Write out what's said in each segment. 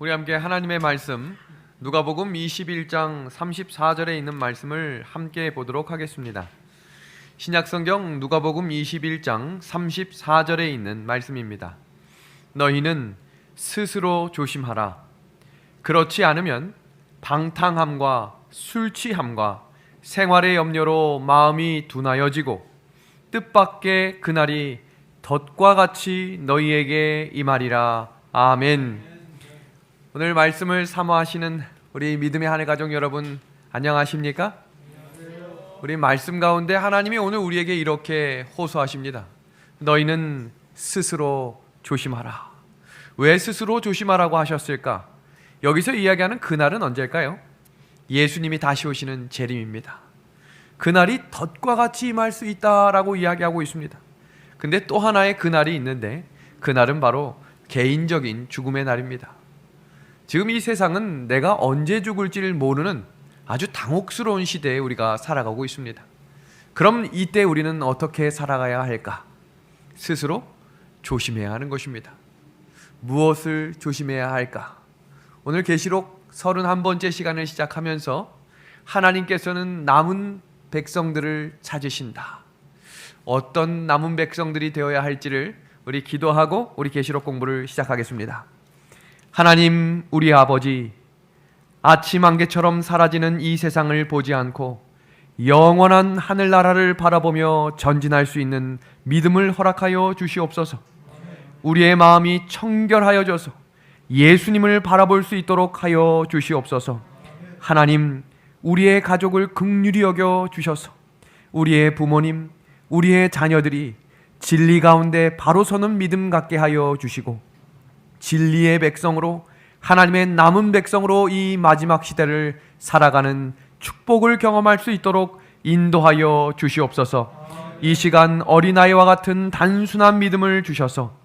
우리 함께 하나님의 말씀 누가복음 21장 34절에 있는 말씀을 함께 보도록 하겠습니다. 신약성경 누가복음 21장 34절에 있는 말씀입니다. 너희는 스스로 조심하라. 그렇지 않으면 방탕함과 술취함과 생활의 염려로 마음이 둔하여지고 뜻밖의 그날이 덫과 같이 너희에게 임하리라. 아멘. 오늘 말씀을 사모하시는 우리 믿음의 하늘 가족 여러분, 안녕하십니까? 우리 말씀 가운데 하나님이 오늘 우리에게 이렇게 호소하십니다. 너희는 스스로 조심하라. 왜 스스로 조심하라고 하셨을까? 여기서 이야기하는 그날은 언제일까요? 예수님이 다시 오시는 재림입니다. 그날이 덫과 같이 임할 수 있다라고 이야기하고 있습니다. 근데 또 하나의 그날이 있는데, 그날은 바로 개인적인 죽음의 날입니다. 지금 이 세상은 내가 언제 죽을지를 모르는 아주 당혹스러운 시대에 우리가 살아가고 있습니다. 그럼 이때 우리는 어떻게 살아가야 할까? 스스로 조심해야 하는 것입니다. 무엇을 조심해야 할까? 오늘 계시록 31번째 시간을 시작하면서 하나님께서는 남은 백성들을 찾으신다. 어떤 남은 백성들이 되어야 할지를 우리 기도하고 우리 계시록 공부를 시작하겠습니다. 하나님 우리 아버지, 아침 안개처럼 사라지는 이 세상을 보지 않고 영원한 하늘나라를 바라보며 전진할 수 있는 믿음을 허락하여 주시옵소서. 우리의 마음이 청결하여져서 예수님을 바라볼 수 있도록 하여 주시옵소서. 하나님, 우리의 가족을 긍휼히 여겨 주셔서 우리의 부모님, 우리의 자녀들이 진리 가운데 바로 서는 믿음 갖게 하여 주시고 진리의 백성으로, 하나님의 남은 백성으로 이 마지막 시대를 살아가는 축복을 경험할 수 있도록 인도하여 주시옵소서. 이 시간 어린아이와 같은 단순한 믿음을 주셔서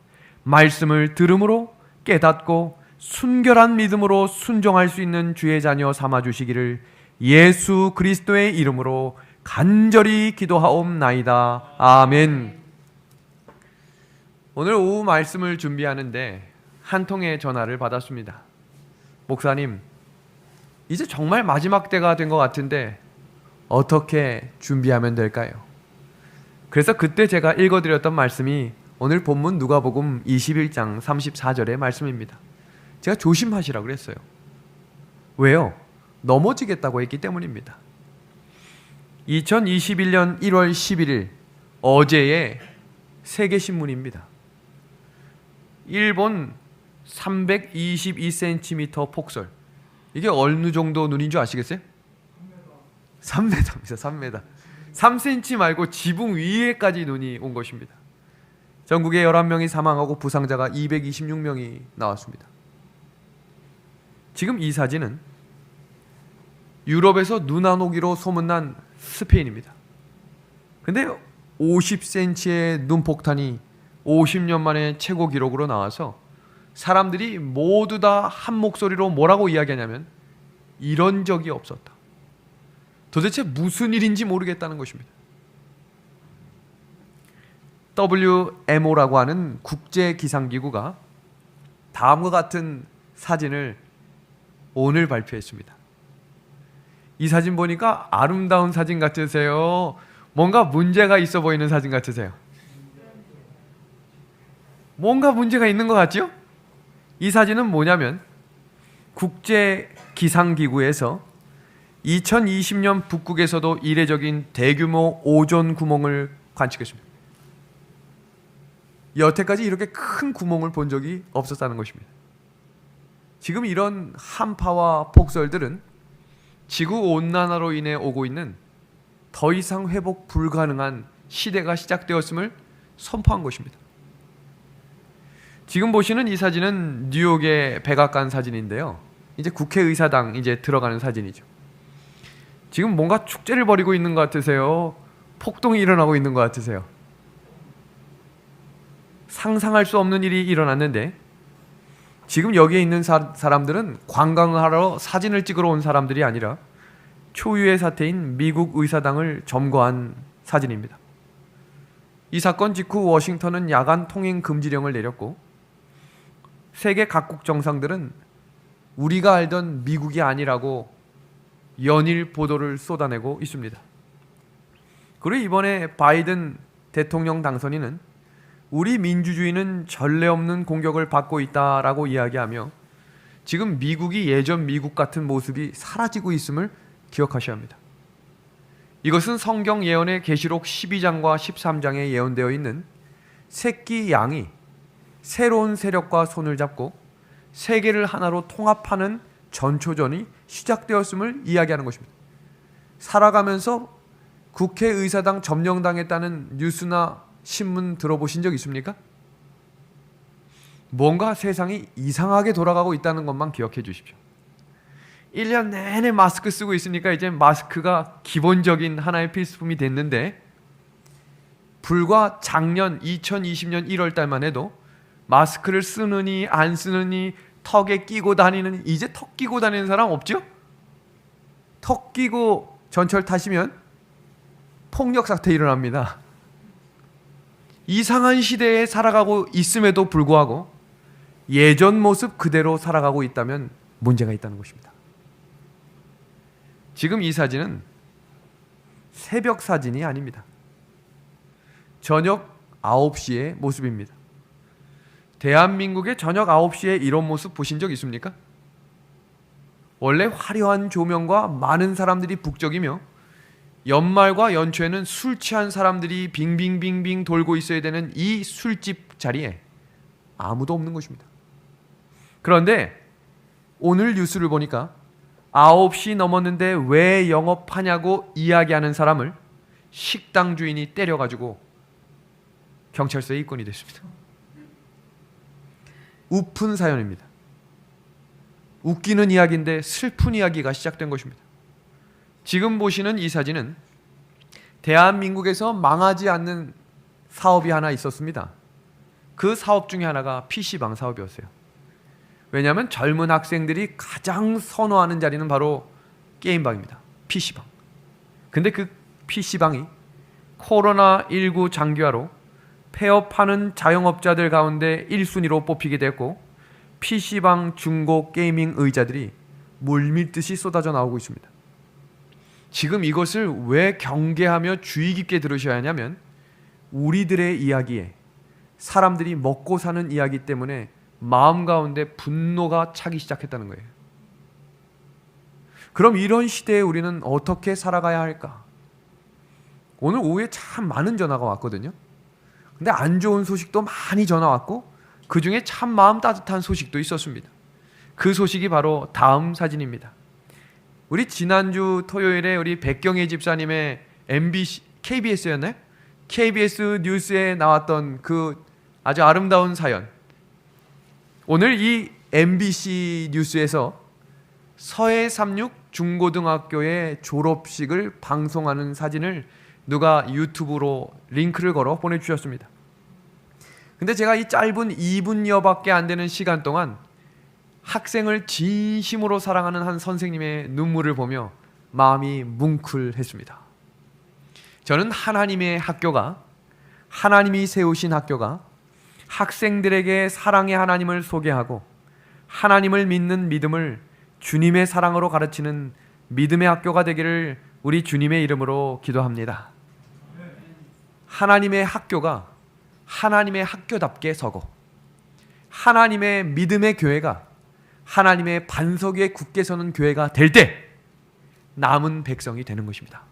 말씀을 들음으로 깨닫고 순결한 믿음으로 순종할 수 있는 주의 자녀 삼아주시기를 예수 그리스도의 이름으로 간절히 기도하옵나이다. 아멘. 오늘 오후 말씀을 준비하는데 한 통의 전화를 받았습니다. 목사님, 이제 정말 마지막 때가 된 것 같은데 어떻게 준비하면 될까요? 그래서 그때 제가 읽어드렸던 말씀이 오늘 본문 누가복음 21장 34절의 말씀입니다. 제가 조심하시라고 그랬어요. 왜요? 넘어지겠다고 했기 때문입니다. 2021년 1월 11일 어제의 세계신문입니다. 일본 322cm 폭설. 이게 어느 정도 눈인 줄 아시겠어요? 3m입니다. 3m. 3cm 말고 지붕 위에까지 눈이 온 것입니다. 전국에 11명이 사망하고 부상자가 226명이 나왔습니다. 지금 이 사진은 유럽에서 눈 안 오기로 소문난 스페인입니다. 근데 50cm의 눈폭탄이 50년 만에 최고 기록으로 나와서 사람들이 모두 다 한 목소리로 뭐라고 이야기하냐면 이런 적이 없었다. 도대체 무슨 일인지 모르겠다는 것입니다. WMO라고 하는 국제기상기구가 다음과 같은 사진을 오늘 발표했습니다. 이 사진 보니까 아름다운 사진 같으세요? 뭔가 문제가 있어 보이는 사진 같으세요? 뭔가 문제가 있는 것 같죠? 이 사진은 뭐냐면 국제기상기구에서 2020년 북극에서도 이례적인 대규모 오존 구멍을 관측했습니다. 여태까지 이렇게 큰 구멍을 본 적이 없었다는 것입니다. 지금 이런 한파와 폭설들은 지구온난화로 인해 오고 있는 더 이상 회복 불가능한 시대가 시작되었음을 선포한 것입니다. 지금 보시는 이 사진은 뉴욕의 백악관 사진인데요. 이제 국회의사당 이제 들어가는 사진이죠. 지금 뭔가 축제를 벌이고 있는 것 같으세요? 폭동이 일어나고 있는 것 같으세요? 상상할 수 없는 일이 일어났는데 지금 여기에 있는 사람들은 관광을 하러 사진을 찍으러 온 사람들이 아니라 초유의 사태인 미국 의사당을 점거한 사진입니다. 이 사건 직후 워싱턴은 야간 통행 금지령을 내렸고 세계 각국 정상들은 우리가 알던 미국이 아니라고 연일 보도를 쏟아내고 있습니다. 그리고 이번에 바이든 대통령 당선인은 우리 민주주의는 전례 없는 공격을 받고 있다라고 이야기하며 지금 미국이 예전 미국 같은 모습이 사라지고 있음을 기억하셔야 합니다. 이것은 성경 예언의 계시록 12장과 13장에 예언되어 있는 새끼 양이 새로운 세력과 손을 잡고 세계를 하나로 통합하는 전초전이 시작되었음을 이야기하는 것입니다. 살아가면서 국회의사당 점령당했다는 뉴스나 신문 들어보신 적 있습니까? 뭔가 세상이 이상하게 돌아가고 있다는 것만 기억해 주십시오. 1년 내내 마스크 쓰고 있으니까 이제 마스크가 기본적인 하나의 필수품이 됐는데 불과 작년 2020년 1월 달만 해도 마스크를 쓰느니 안 쓰느니 턱에 끼고 다니는, 이제 턱 끼고 다니는 사람 없죠? 턱 끼고 전철 타시면 폭력 사태 일어납니다. 이상한 시대에 살아가고 있음에도 불구하고 예전 모습 그대로 살아가고 있다면 문제가 있다는 것입니다. 지금 이 사진은 새벽 사진이 아닙니다. 저녁 9시의 모습입니다. 대한민국의 저녁 9시에 이런 모습 보신 적 있습니까? 원래 화려한 조명과 많은 사람들이 북적이며 연말과 연초에는 술 취한 사람들이 빙빙빙빙 돌고 있어야 되는 이 술집 자리에 아무도 없는 것입니다. 그런데 오늘 뉴스를 보니까 9시 넘었는데 왜 영업하냐고 이야기하는 사람을 식당 주인이 때려가지고 경찰서에 입건이 됐습니다. 우픈 사연입니다. 웃기는 이야기인데 슬픈 이야기가 시작된 것입니다. 지금 보시는 이 사진은 대한민국에서 망하지 않는 사업이 하나 있었습니다. 그 사업 중에 하나가 PC방 사업이었어요. 왜냐하면 젊은 학생들이 가장 선호하는 자리는 바로 게임방입니다. PC방. 근데 그 PC방이 코로나19 장기화로 폐업하는 자영업자들 가운데 1순위로 뽑히게 됐고 PC방 중고 게이밍 의자들이 물밀듯이 쏟아져 나오고 있습니다. 지금 이것을 왜 경계하며 주의 깊게 들으셔야 하냐면 우리들의 이야기에 사람들이 먹고 사는 이야기 때문에 마음 가운데 분노가 차기 시작했다는 거예요. 그럼 이런 시대에 우리는 어떻게 살아가야 할까? 오늘 오후에 참 많은 전화가 왔거든요. 근데 안 좋은 소식도 많이 전화 왔고 그 중에 참 마음 따뜻한 소식도 있었습니다. 그 소식이 바로 다음 사진입니다. 우리 지난주 토요일에 우리 백경애 집사님의 MBC, KBS였나요? KBS 뉴스에 나왔던 그 아주 아름다운 사연. 오늘 이 MBC 뉴스에서 서해 36 중고등학교의 졸업식을 방송하는 사진을 누가 유튜브로 링크를 걸어 보내주셨습니다. 근데 제가 이 짧은 2분여밖에 안 되는 시간 동안 학생을 진심으로 사랑하는 한 선생님의 눈물을 보며 마음이 뭉클했습니다. 저는 하나님의 학교가, 하나님이 세우신 학교가 학생들에게 사랑의 하나님을 소개하고 하나님을 믿는 믿음을 주님의 사랑으로 가르치는 믿음의 학교가 되기를 우리 주님의 이름으로 기도합니다. 하나님의 학교가 하나님의 학교답게 서고 하나님의 믿음의 교회가 하나님의 반석 위에 굳게 서는 교회가 될 때 남은 백성이 되는 것입니다.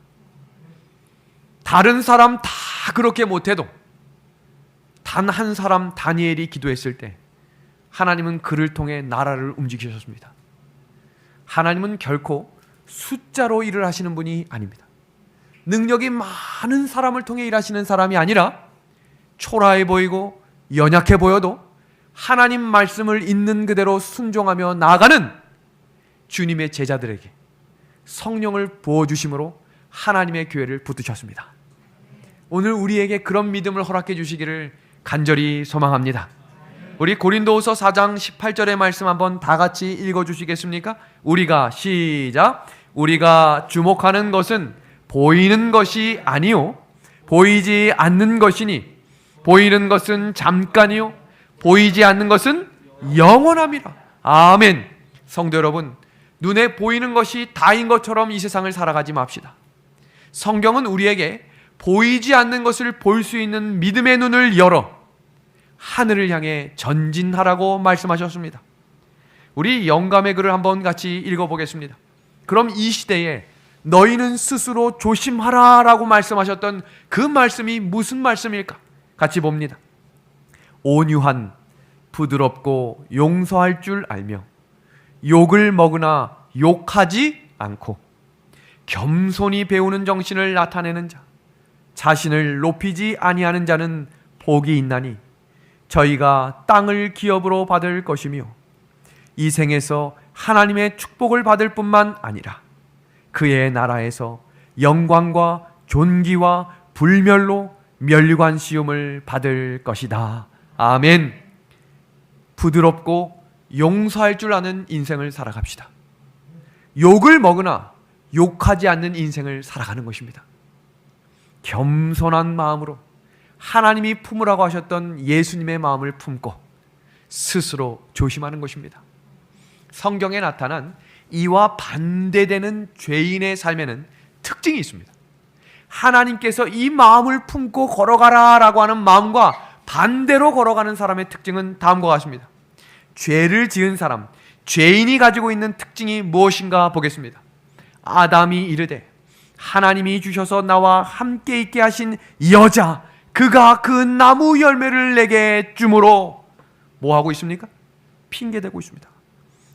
다른 사람 다 그렇게 못해도 단 한 사람 다니엘이 기도했을 때 하나님은 그를 통해 나라를 움직이셨습니다. 하나님은 결코 숫자로 일을 하시는 분이 아닙니다. 능력이 많은 사람을 통해 일하시는 사람이 아니라 초라해 보이고 연약해 보여도 하나님 말씀을 있는 그대로 순종하며 나아가는 주님의 제자들에게 성령을 부어주심으로 하나님의 교회를 붙드셨습니다. 오늘 우리에게 그런 믿음을 허락해 주시기를 간절히 소망합니다. 우리 고린도후서 4장 18절의 말씀 한번 다 같이 읽어주시겠습니까? 우리가 시작. 우리가 주목하는 것은 보이는 것이 아니요 보이지 않는 것이니 보이는 것은 잠깐이요 보이지 않는 것은 영원함이라. 아멘. 성도 여러분, 눈에 보이는 것이 다인 것처럼 이 세상을 살아가지 맙시다. 성경은 우리에게 보이지 않는 것을 볼 수 있는 믿음의 눈을 열어 하늘을 향해 전진하라고 말씀하셨습니다. 우리 영감의 글을 한번 같이 읽어보겠습니다. 그럼 이 시대에 너희는 스스로 조심하라 라고 말씀하셨던 그 말씀이 무슨 말씀일까? 같이 봅니다. 온유한, 부드럽고 용서할 줄 알며 욕을 먹으나 욕하지 않고 겸손히 배우는 정신을 나타내는 자, 자신을 높이지 아니하는 자는 복이 있나니 저희가 땅을 기업으로 받을 것이며 이 생에서 하나님의 축복을 받을 뿐만 아니라 그의 나라에서 영광과 존귀와 불멸로 멸관 시움을 받을 것이다. 아멘. 부드럽고 용서할 줄 아는 인생을 살아갑시다. 욕을 먹으나 욕하지 않는 인생을 살아가는 것입니다. 겸손한 마음으로 하나님이 품으라고 하셨던 예수님의 마음을 품고 스스로 조심하는 것입니다. 성경에 나타난 이와 반대되는 죄인의 삶에는 특징이 있습니다. 하나님께서 이 마음을 품고 걸어가라 라고 하는 마음과 반대로 걸어가는 사람의 특징은 다음과 같습니다. 죄를 지은 사람, 죄인이 가지고 있는 특징이 무엇인가 보겠습니다. 아담이 이르되 하나님이 주셔서 나와 함께 있게 하신 여자, 그가 그 나무 열매를 내게 주므로 뭐 하고 있습니까? 핑계대고 있습니다.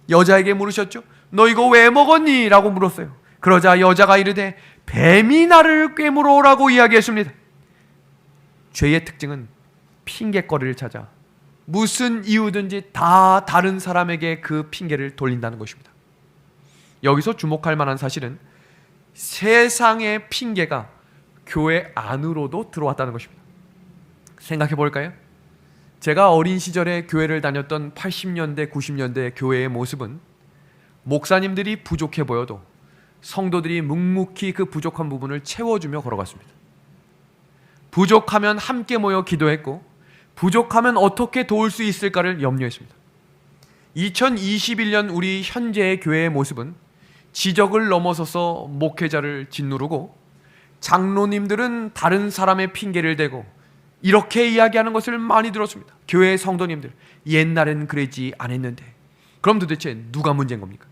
여자에게 물으셨죠. 너 이거 왜 먹었니? 라고 물었어요. 그러자 여자가 이르되 뱀이 나를 꿰물어 라고 이야기했습니다. 죄의 특징은 핑계거리를 찾아 무슨 이유든지 다 다른 사람에게 그 핑계를 돌린다는 것입니다. 여기서 주목할 만한 사실은 세상의 핑계가 교회 안으로도 들어왔다는 것입니다. 생각해 볼까요? 제가 어린 시절에 교회를 다녔던 80년대, 90년대 교회의 모습은 목사님들이 부족해 보여도 성도들이 묵묵히 그 부족한 부분을 채워주며 걸어갔습니다. 부족하면 함께 모여 기도했고 부족하면 어떻게 도울 수 있을까를 염려했습니다. 2021년 우리 현재의 교회의 모습은 지적을 넘어서서 목회자를 짓누르고 장로님들은 다른 사람의 핑계를 대고 이렇게 이야기하는 것을 많이 들었습니다. 교회의 성도님들, 옛날엔 그러지 않았는데. 그럼 도대체 누가 문제인 겁니까?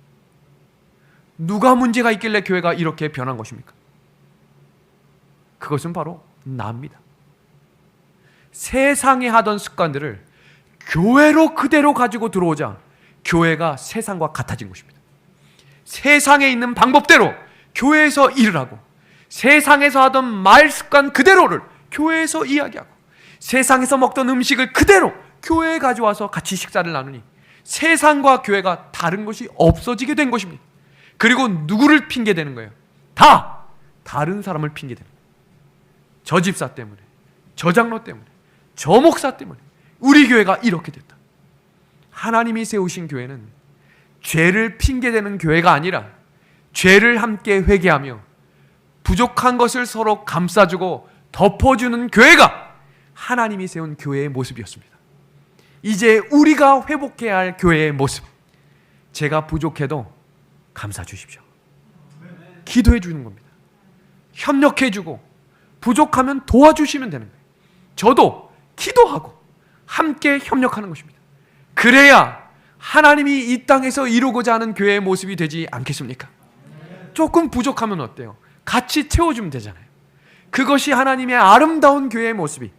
누가 문제가 있길래 교회가 이렇게 변한 것입니까? 그것은 바로 나입니다. 세상에 하던 습관들을 교회로 그대로 가지고 들어오자 교회가 세상과 같아진 것입니다. 세상에 있는 방법대로 교회에서 일을 하고 세상에서 하던 말 습관 그대로를 교회에서 이야기하고 세상에서 먹던 음식을 그대로 교회에 가져와서 같이 식사를 나누니 세상과 교회가 다른 것이 없어지게 된 것입니다. 그리고 누구를 핑계대는 거예요? 다 다른 사람을 핑계대는 거예요. 저 집사 때문에, 저 장로 때문에, 저 목사 때문에 우리 교회가 이렇게 됐다. 하나님이 세우신 교회는 죄를 핑계대는 교회가 아니라 죄를 함께 회개하며 부족한 것을 서로 감싸주고 덮어주는 교회가 하나님이 세운 교회의 모습이었습니다. 이제 우리가 회복해야 할 교회의 모습, 제가 부족해도 감싸주십시오. 기도해 주는 겁니다. 협력해 주고 부족하면 도와주시면 되는 거예요. 저도 기도하고 함께 협력하는 것입니다. 그래야 하나님이 이 땅에서 이루고자 하는 교회의 모습이 되지 않겠습니까? 조금 부족하면 어때요? 같이 채워주면 되잖아요. 그것이 하나님의 아름다운 교회의 모습이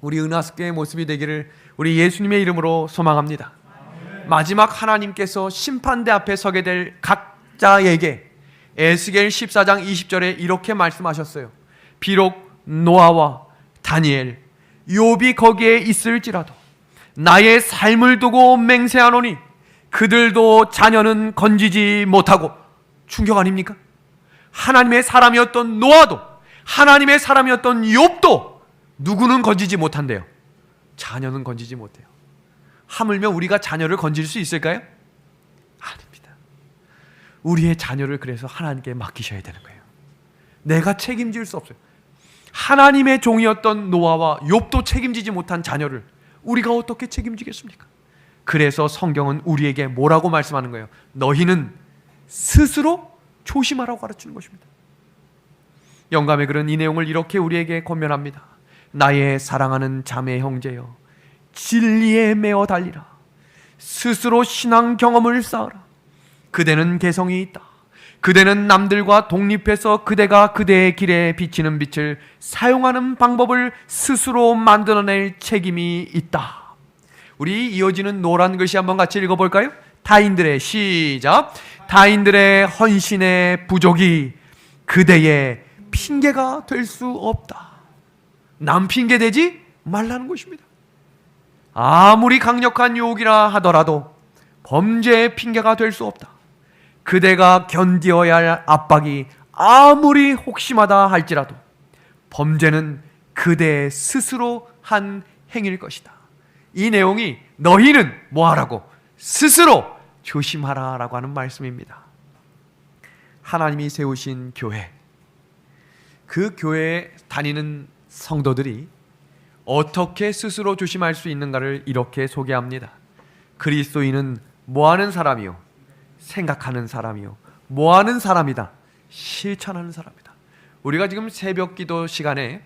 우리 은하스교회의 모습이 되기를 우리 예수님의 이름으로 소망합니다. 마지막 하나님께서 심판대 앞에 서게 될 각자에게 에스겔 14장 20절에 이렇게 말씀하셨어요. 비록 노아와 다니엘, 욥이 거기에 있을지라도 나의 삶을 두고 맹세하노니 그들도 자녀는 건지지 못하고. 충격 아닙니까? 하나님의 사람이었던 노아도 하나님의 사람이었던 욥도 누구는 건지지 못한대요. 자녀는 건지지 못해요. 하물며 우리가 자녀를 건질 수 있을까요? 아닙니다. 우리의 자녀를 그래서 하나님께 맡기셔야 되는 거예요. 내가 책임질 수 없어요. 하나님의 종이었던 노아와 욥도 책임지지 못한 자녀를 우리가 어떻게 책임지겠습니까? 그래서 성경은 우리에게 뭐라고 말씀하는 거예요? 너희는 스스로 조심하라고 가르치는 것입니다. 영감의 글은 이 내용을 이렇게 우리에게 권면합니다. 나의 사랑하는 자매 형제여, 진리에 매어 달리라. 스스로 신앙 경험을 쌓으라. 그대는 개성이 있다. 그대는 남들과 독립해서 그대가 그대의 길에 비치는 빛을 사용하는 방법을 스스로 만들어낼 책임이 있다. 우리 이어지는 노란 글씨 한번 같이 읽어볼까요? 타인들의 시작. 타인들의 헌신의 부족이 그대의 핑계가 될 수 없다. 남 핑계 대지 말라는 것입니다. 아무리 강력한 유혹이라 하더라도 범죄의 핑계가 될 수 없다. 그대가 견디어야 할 압박이 아무리 혹심하다 할지라도 범죄는 그대 스스로 한 행위일 것이다. 이 내용이 너희는 뭐하라고? 스스로 조심하라라고 하는 말씀입니다. 하나님이 세우신 교회, 그 교회에 다니는 성도들이 어떻게 스스로 조심할 수 있는가를 이렇게 소개합니다. 그리스도인은 뭐하는 사람이요? 생각하는 사람이요. 뭐하는 사람이다? 실천하는 사람이다. 우리가 지금 새벽 기도 시간에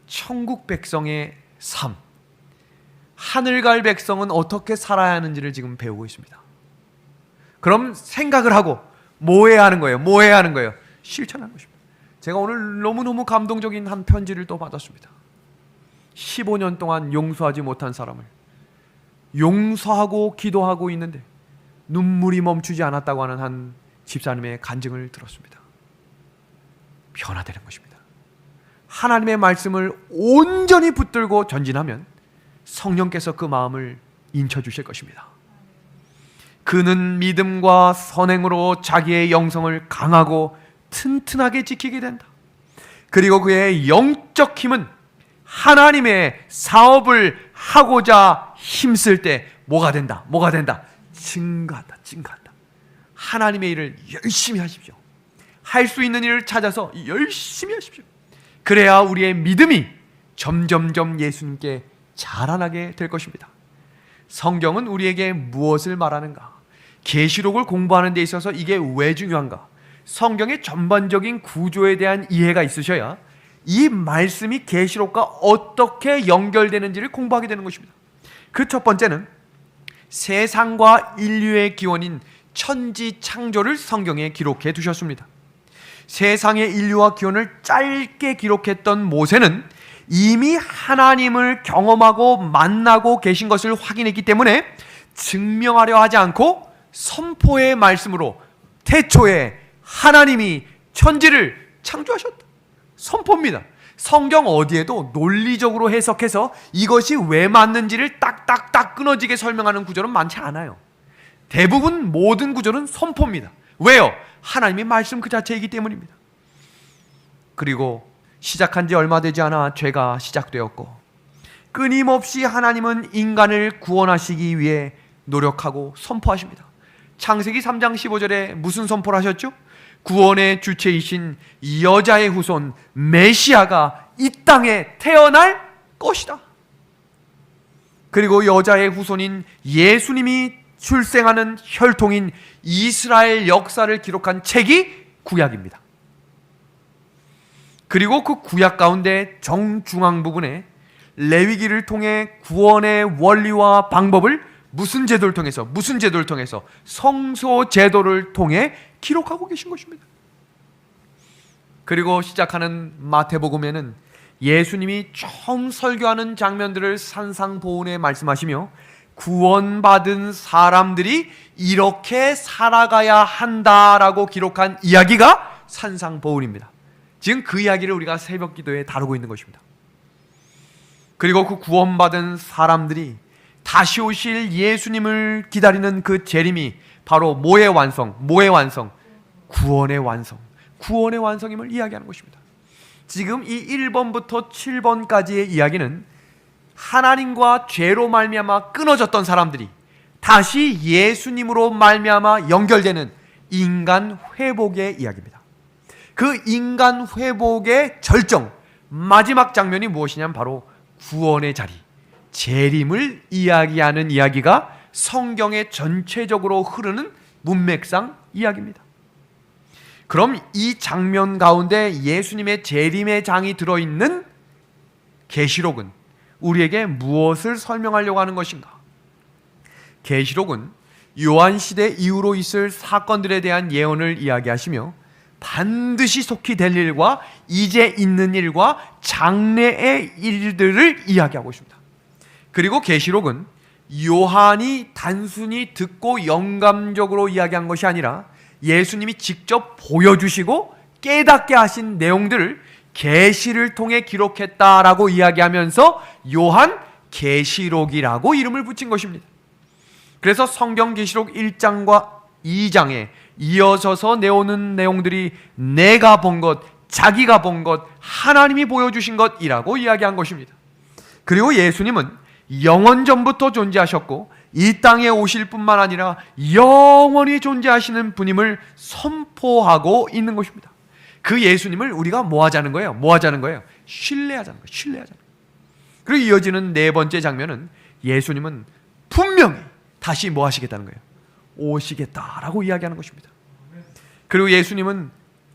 천국 백성의 삶, 하늘 갈 백성은 어떻게 살아야 하는지를 지금 배우고 있습니다. 그럼 생각을 하고 뭐 해야 하는 거예요? 뭐 해야 하는 거예요? 실천하는 것입니다. 제가 오늘 너무너무 감동적인 한 편지를 또 받았습니다. 15년 동안 용서하지 못한 사람을 용서하고 기도하고 있는데 눈물이 멈추지 않았다고 하는 한 집사님의 간증을 들었습니다. 변화되는 것입니다. 하나님의 말씀을 온전히 붙들고 전진하면 성령께서 그 마음을 인쳐주실 것입니다. 그는 믿음과 선행으로 자기의 영성을 강하고 튼튼하게 지키게 된다. 그리고 그의 영적 힘은 하나님의 사업을 하고자 힘쓸 때 뭐가 된다? 뭐가 된다? 증가한다. 증가한다. 하나님의 일을 열심히 하십시오. 할 수 있는 일을 찾아서 열심히 하십시오. 그래야 우리의 믿음이 점점점 예수님께 자라나게 될 것입니다. 성경은 우리에게 무엇을 말하는가? 계시록을 공부하는 데 있어서 이게 왜 중요한가? 성경의 전반적인 구조에 대한 이해가 있으셔야 이 말씀이 계시록과 어떻게 연결되는지를 공부하게 되는 것입니다. 그 첫 번째는 세상과 인류의 기원인 천지 창조를 성경에 기록해 두셨습니다. 세상의 인류와 기원을 짧게 기록했던 모세는 이미 하나님을 경험하고 만나고 계신 것을 확인했기 때문에 증명하려 하지 않고 선포의 말씀으로 태초에 하나님이 천지를 창조하셨다. 선포입니다. 성경 어디에도 논리적으로 해석해서 이것이 왜 맞는지를 딱딱딱 끊어지게 설명하는 구절은 많지 않아요. 대부분 모든 구절은 선포입니다. 왜요? 하나님의 말씀 그 자체이기 때문입니다. 그리고 시작한 지 얼마 되지 않아 죄가 시작되었고 끊임없이 하나님은 인간을 구원하시기 위해 노력하고 선포하십니다. 창세기 3장 15절에 무슨 선포를 하셨죠? 구원의 주체이신 여자의 후손 메시아가 이 땅에 태어날 것이다. 그리고 여자의 후손인 예수님이 출생하는 혈통인 이스라엘 역사를 기록한 책이 구약입니다. 그리고 그 구약 가운데 정중앙 부분에 레위기를 통해 구원의 원리와 방법을 무슨 제도를 통해서 성소 제도를 통해 기록하고 계신 것입니다. 그리고 시작하는 마태복음에는 예수님이 처음 설교하는 장면들을 산상보훈에 말씀하시며 구원받은 사람들이 이렇게 살아가야 한다라고 기록한 이야기가 산상보훈입니다. 지금 그 이야기를 우리가 새벽 기도에 다루고 있는 것입니다. 그리고 그 구원받은 사람들이 다시 오실 예수님을 기다리는 그 재림이 바로 뭐의 완성? 구원의 완성임을 이야기하는 것입니다. 지금 이 1번부터 7번까지의 이야기는 하나님과 죄로 말미암아 끊어졌던 사람들이 다시 예수님으로 말미암아 연결되는 인간 회복의 이야기입니다. 그 인간 회복의 절정, 마지막 장면이 무엇이냐면 바로 구원의 자리, 재림을 이야기하는 이야기가 성경에 전체적으로 흐르는 문맥상 이야기입니다. 그럼 이 장면 가운데 예수님의 재림의 장이 들어있는 계시록은 우리에게 무엇을 설명하려고 하는 것인가? 계시록은 요한시대 이후로 있을 사건들에 대한 예언을 이야기하시며 반드시 속히 될 일과 이제 있는 일과 장래의 일들을 이야기하고 있습니다. 그리고 계시록은 요한이 단순히 듣고 영감적으로 이야기한 것이 아니라 예수님이 직접 보여주시고 깨닫게 하신 내용들을 계시를 통해 기록했다라고 이야기하면서 요한 계시록이라고 이름을 붙인 것입니다. 그래서 성경 계시록 1장과 2장에 이어져서 내오는 내용들이 내가 본 것, 자기가 본 것, 하나님이 보여주신 것이라고 이야기한 것입니다. 그리고 예수님은 영원전부터 존재하셨고 이 땅에 오실 뿐만 아니라 영원히 존재하시는 분임을 선포하고 있는 것입니다. 그 예수님을 우리가 뭐 하자는 거예요? 신뢰하자는 거예요. 그리고 이어지는 네 번째 장면은 예수님은 분명히 다시 뭐 하시겠다는 거예요? 오시겠다라고 이야기하는 것입니다. 그리고 예수님은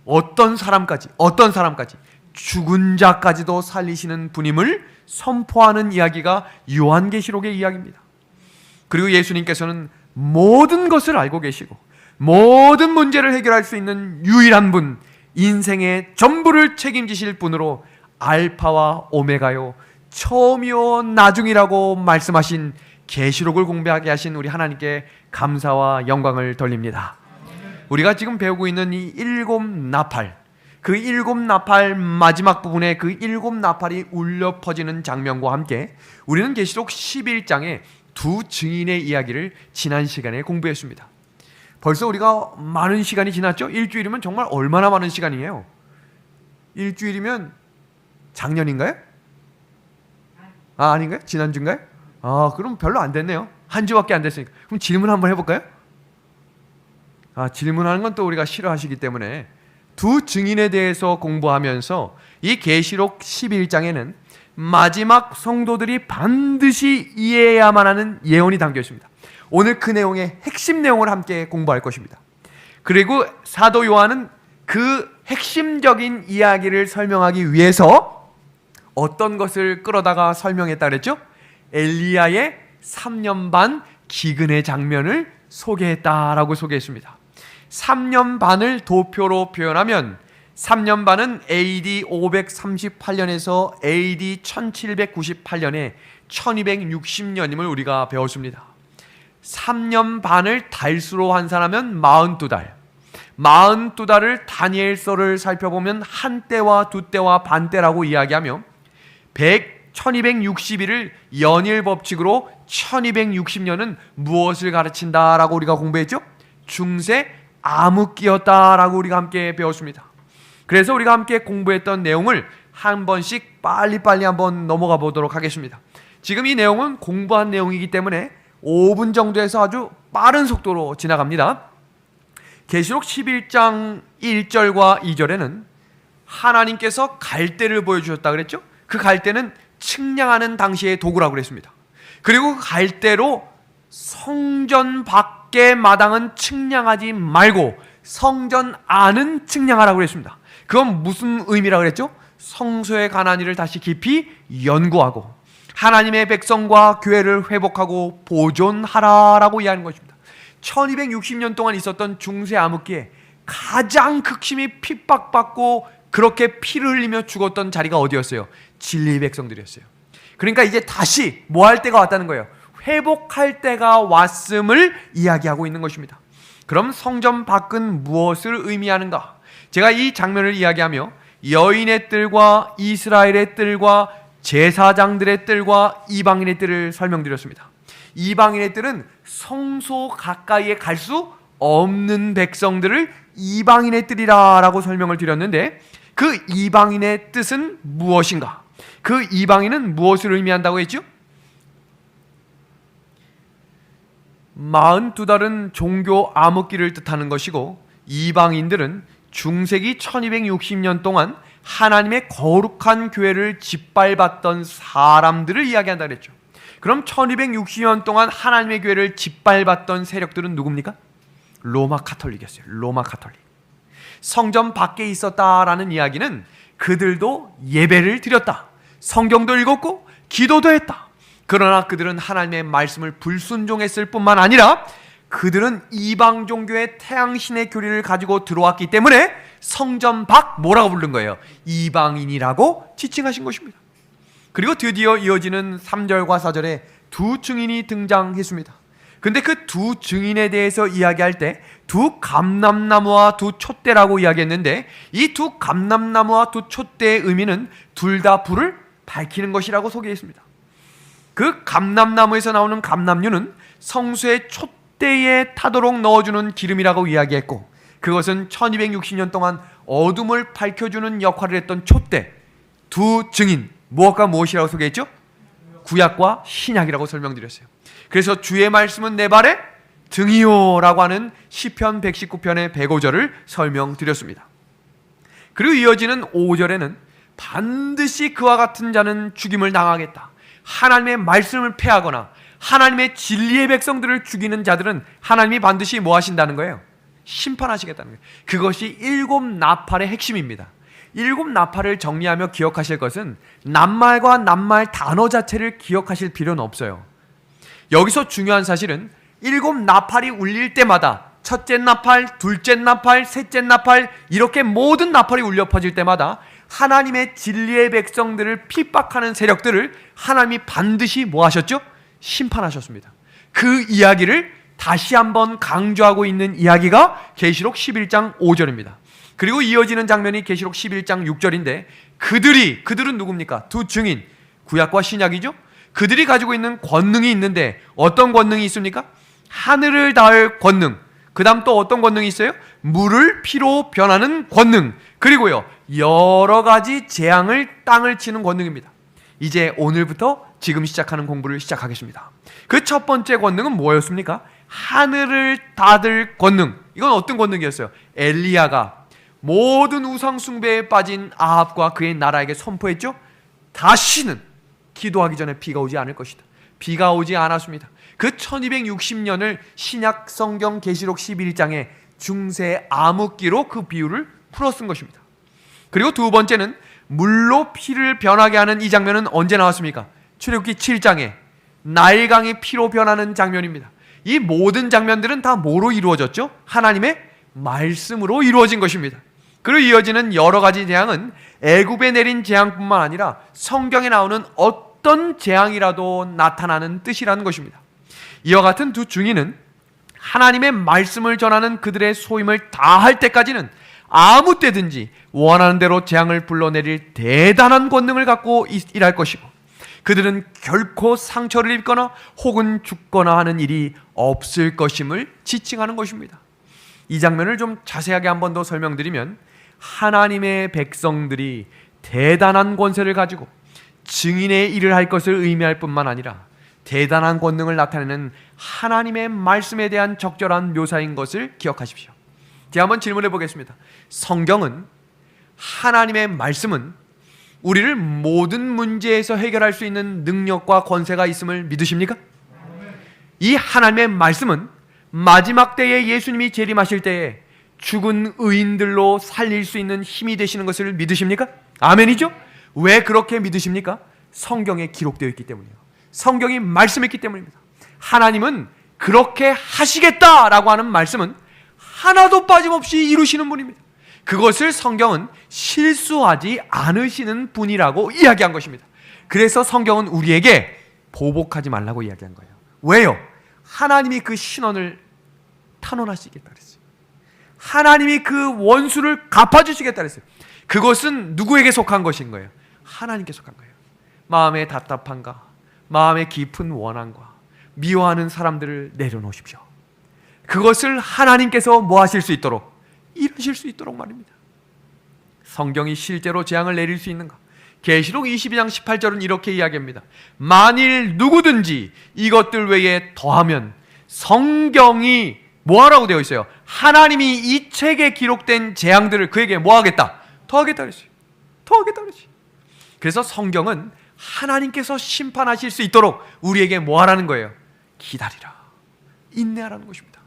어떤 사람까지 죽은 자까지도 살리시는 분임을 선포하는 이야기가 요한계시록의 이야기입니다. 그리고 예수님께서는 모든 것을 알고 계시고 모든 문제를 해결할 수 있는 유일한 분, 인생의 전부를 책임지실 분으로 알파와 오메가요, 처음이요 나중이라고 말씀하신 계시록을 공부하게 하신 우리 하나님께 감사와 영광을 돌립니다. 우리가 지금 배우고 있는 이 일곱 나팔, 그 일곱 나팔 마지막 부분에 그 일곱 나팔이 울려 퍼지는 장면과 함께 우리는 계시록 11장의 두 증인의 이야기를 지난 시간에 공부했습니다. 벌써 우리가 많은 시간이 지났죠? 일주일이면 정말 얼마나 많은 시간이에요? 일주일이면 작년인가요? 아닌가요? 지난주인가요? 그럼 별로 안 됐네요. 한 주밖에 안 됐으니까. 그럼 질문 한번 해볼까요? 질문하는 건 또 우리가 싫어하시기 때문에 두 증인에 대해서 공부하면서 이 계시록 11장에는 마지막 성도들이 반드시 이해해야만 하는 예언이 담겨 있습니다. 오늘 그 내용의 핵심 내용을 함께 공부할 것입니다. 그리고 사도 요한은 그 핵심적인 이야기를 설명하기 위해서 어떤 것을 끌어다가 설명했다 그랬죠? 엘리야의 3년 반 기근의 장면을 소개했다라고 소개했습니다. 3년 반을 도표로 표현하면 3년 반은 AD 538년에서 AD 1798년에 1260년임을 우리가 배웠습니다. 3년 반을 달수로 환산하면 42달. 42달을 다니엘서를 살펴보면 한 때와 두 때와 반 때라고 이야기하며 1260일을 연일 법칙으로 1260년은 무엇을 가르친다라고 우리가 공부했죠? 중세 암흑기였다라고 우리가 함께 배웠습니다. 그래서 우리가 함께 공부했던 내용을 한 번씩 빨리빨리 한번 넘어가 보도록 하겠습니다. 지금 이 내용은 공부한 내용이기 때문에 5분 정도에서 아주 빠른 속도로 지나갑니다. 계시록 11장 1절과 2절에는 하나님께서 갈대를 보여주셨다 그랬죠? 그 갈대는 측량하는 당시의 도구라고 그랬습니다. 그리고 갈대로 성전 밖의 마당은 측량하지 말고 성전 안은 측량하라고 그랬습니다. 그건 무슨 의미라고 그랬죠? 성소에 관한 일을 다시 깊이 연구하고 하나님의 백성과 교회를 회복하고 보존하라라고 이해하는 것입니다. 1260년 동안 있었던 중세 암흑기에 가장 극심히 핍박받고 그렇게 피를 흘리며 죽었던 자리가 어디였어요? 진리의 백성들이었어요. 그러니까 이제 다시 뭐 할 때가 왔다는 거예요? 회복할 때가 왔음을 이야기하고 있는 것입니다. 그럼 성전 밖은 무엇을 의미하는가? 제가 이 장면을 이야기하며 여인의 뜰과 이스라엘의 뜰과 제사장들의 뜰과 이방인의 뜰을 설명드렸습니다. 이방인의 뜰은 성소 가까이에 갈 수 없는 백성들을 이방인의 뜰이라고 설명을 드렸는데 그 이방인의 뜻은 무엇인가? 그 이방인은 무엇을 의미한다고 했죠? 42달은 종교 암흑기를 뜻하는 것이고 이방인들은 중세기 1260년 동안 하나님의 거룩한 교회를 짓밟았던 사람들을 이야기한다 그랬죠. 그럼 1260년 동안 하나님의 교회를 짓밟았던 세력들은 누굽니까? 로마 카톨릭이었어요. 로마 카톨릭. 성전 밖에 있었다라는 이야기는 그들도 예배를 드렸다, 성경도 읽었고 기도도 했다. 그러나 그들은 하나님의 말씀을 불순종했을 뿐만 아니라 그들은 이방 종교의 태양신의 교리를 가지고 들어왔기 때문에 성전 밖 뭐라고 부른 거예요? 이방인이라고 지칭하신 것입니다. 그리고 드디어 이어지는 3절과 4절에 두 증인이 등장했습니다. 근데 그 두 증인에 대해서 이야기할 때 두 감람나무와 두 촛대라고 이야기했는데, 이 두 감람나무와 두 촛대의 의미는 둘 다 불을 밝히는 것이라고 소개했습니다. 그 감람나무에서 나오는 감람류는 성수의 촛대에 타도록 넣어주는 기름이라고 이야기했고, 그것은 1260년 동안 어둠을 밝혀주는 역할을 했던 촛대. 두 증인, 무엇과 무엇이라고 소개했죠? 구약과 신약이라고 설명드렸어요. 그래서 주의 말씀은 내 발에 등이요라고 하는 시편 119편의 105절을 설명드렸습니다. 그리고 이어지는 5절에는 반드시 그와 같은 자는 죽임을 당하겠다, 하나님의 말씀을 폐하거나 하나님의 진리의 백성들을 죽이는 자들은 하나님이 반드시 뭐 하신다는 거예요? 심판하시겠다는 거예요. 그것이 일곱 나팔의 핵심입니다. 일곱 나팔을 정리하며 기억하실 것은 낱말과 낱말 단어 자체를 기억하실 필요는 없어요. 여기서 중요한 사실은 일곱 나팔이 울릴 때마다 첫째 나팔, 둘째 나팔, 셋째 나팔, 이렇게 모든 나팔이 울려 퍼질 때마다 하나님의 진리의 백성들을 핍박하는 세력들을 하나님이 반드시 뭐 하셨죠? 심판하셨습니다. 그 이야기를 다시 한번 강조하고 있는 이야기가 계시록 11장 5절입니다. 그리고 이어지는 장면이 계시록 11장 6절인데, 그들은 누굽니까? 두 증인, 구약과 신약이죠. 그들이 가지고 있는 권능이 있는데 어떤 권능이 있습니까? 하늘을 닿을 권능, 그 다음 또 어떤 권능이 있어요? 물을 피로 변하는 권능, 그리고요 여러 가지 재앙을 땅을 치는 권능입니다. 이제 오늘부터 지금 시작하는 공부를 시작하겠습니다. 그 첫 번째 권능은 뭐였습니까? 하늘을 닫을 권능. 이건 어떤 권능이었어요? 엘리야가 모든 우상 숭배에 빠진 아합과 그의 나라에게 선포했죠. 다시는 기도하기 전에 비가 오지 않을 것이다. 비가 오지 않았습니다. 그 1260년을 신약 성경 계시록 11장에 중세 암흑기로 그 비유를 풀어 쓴 것입니다. 그리고 두 번째는 물로 피를 변하게 하는 이 장면은 언제 나왔습니까? 출애굽기 7장에 나일강이 피로 변하는 장면입니다. 이 모든 장면들은 다 뭐로 이루어졌죠? 하나님의 말씀으로 이루어진 것입니다. 그리고 이어지는 여러 가지 재앙은 애굽에 내린 재앙뿐만 아니라 성경에 나오는 어떤 재앙이라도 나타나는 뜻이라는 것입니다. 이와 같은 두 증인은 하나님의 말씀을 전하는 그들의 소임을 다할 때까지는 아무 때든지 원하는 대로 재앙을 불러내릴 대단한 권능을 갖고 일할 것이고, 그들은 결코 상처를 입거나 혹은 죽거나 하는 일이 없을 것임을 지칭하는 것입니다. 이 장면을 좀 자세하게 한 번 더 설명드리면, 하나님의 백성들이 대단한 권세를 가지고 증인의 일을 할 것을 의미할 뿐만 아니라 대단한 권능을 나타내는 하나님의 말씀에 대한 적절한 묘사인 것을 기억하십시오. 제가 한번 질문해 보겠습니다. 성경은, 하나님의 말씀은 우리를 모든 문제에서 해결할 수 있는 능력과 권세가 있음을 믿으십니까? 이 하나님의 말씀은 마지막 때에 예수님이 재림하실 때에 죽은 의인들로 살릴 수 있는 힘이 되시는 것을 믿으십니까? 아멘이죠? 왜 그렇게 믿으십니까? 성경에 기록되어 있기 때문이에요. 성경이 말씀했기 때문입니다. 하나님은 그렇게 하시겠다라고 하는 말씀은 하나도 빠짐없이 이루시는 분입니다. 그것을 성경은 실수하지 않으시는 분이라고 이야기한 것입니다. 그래서 성경은 우리에게 보복하지 말라고 이야기한 거예요. 왜요? 하나님이 그 신원을 탄원하시겠다 그랬어요. 하나님이 그 원수를 갚아주시겠다 그랬어요. 그것은 누구에게 속한 것인 거예요? 하나님께 속한 거예요. 마음의 답답함과 마음의 깊은 원한과 미워하는 사람들을 내려놓으십시오. 그것을 하나님께서 뭐 하실 수 있도록, 이루실 수 있도록 말입니다. 성경이 실제로 재앙을 내릴 수 있는가? 계시록 22장 18절은 이렇게 이야기합니다. 만일 누구든지 이것들 외에 더하면, 성경이 뭐하라고 되어 있어요? 하나님이 이 책에 기록된 재앙들을 그에게 뭐하겠다? 더하겠다 그랬어요. 더하겠다 그랬어요. 그래서 성경은 하나님께서 심판하실 수 있도록 우리에게 뭐 하라는 거예요? 기다리라, 인내하라는 것입니다.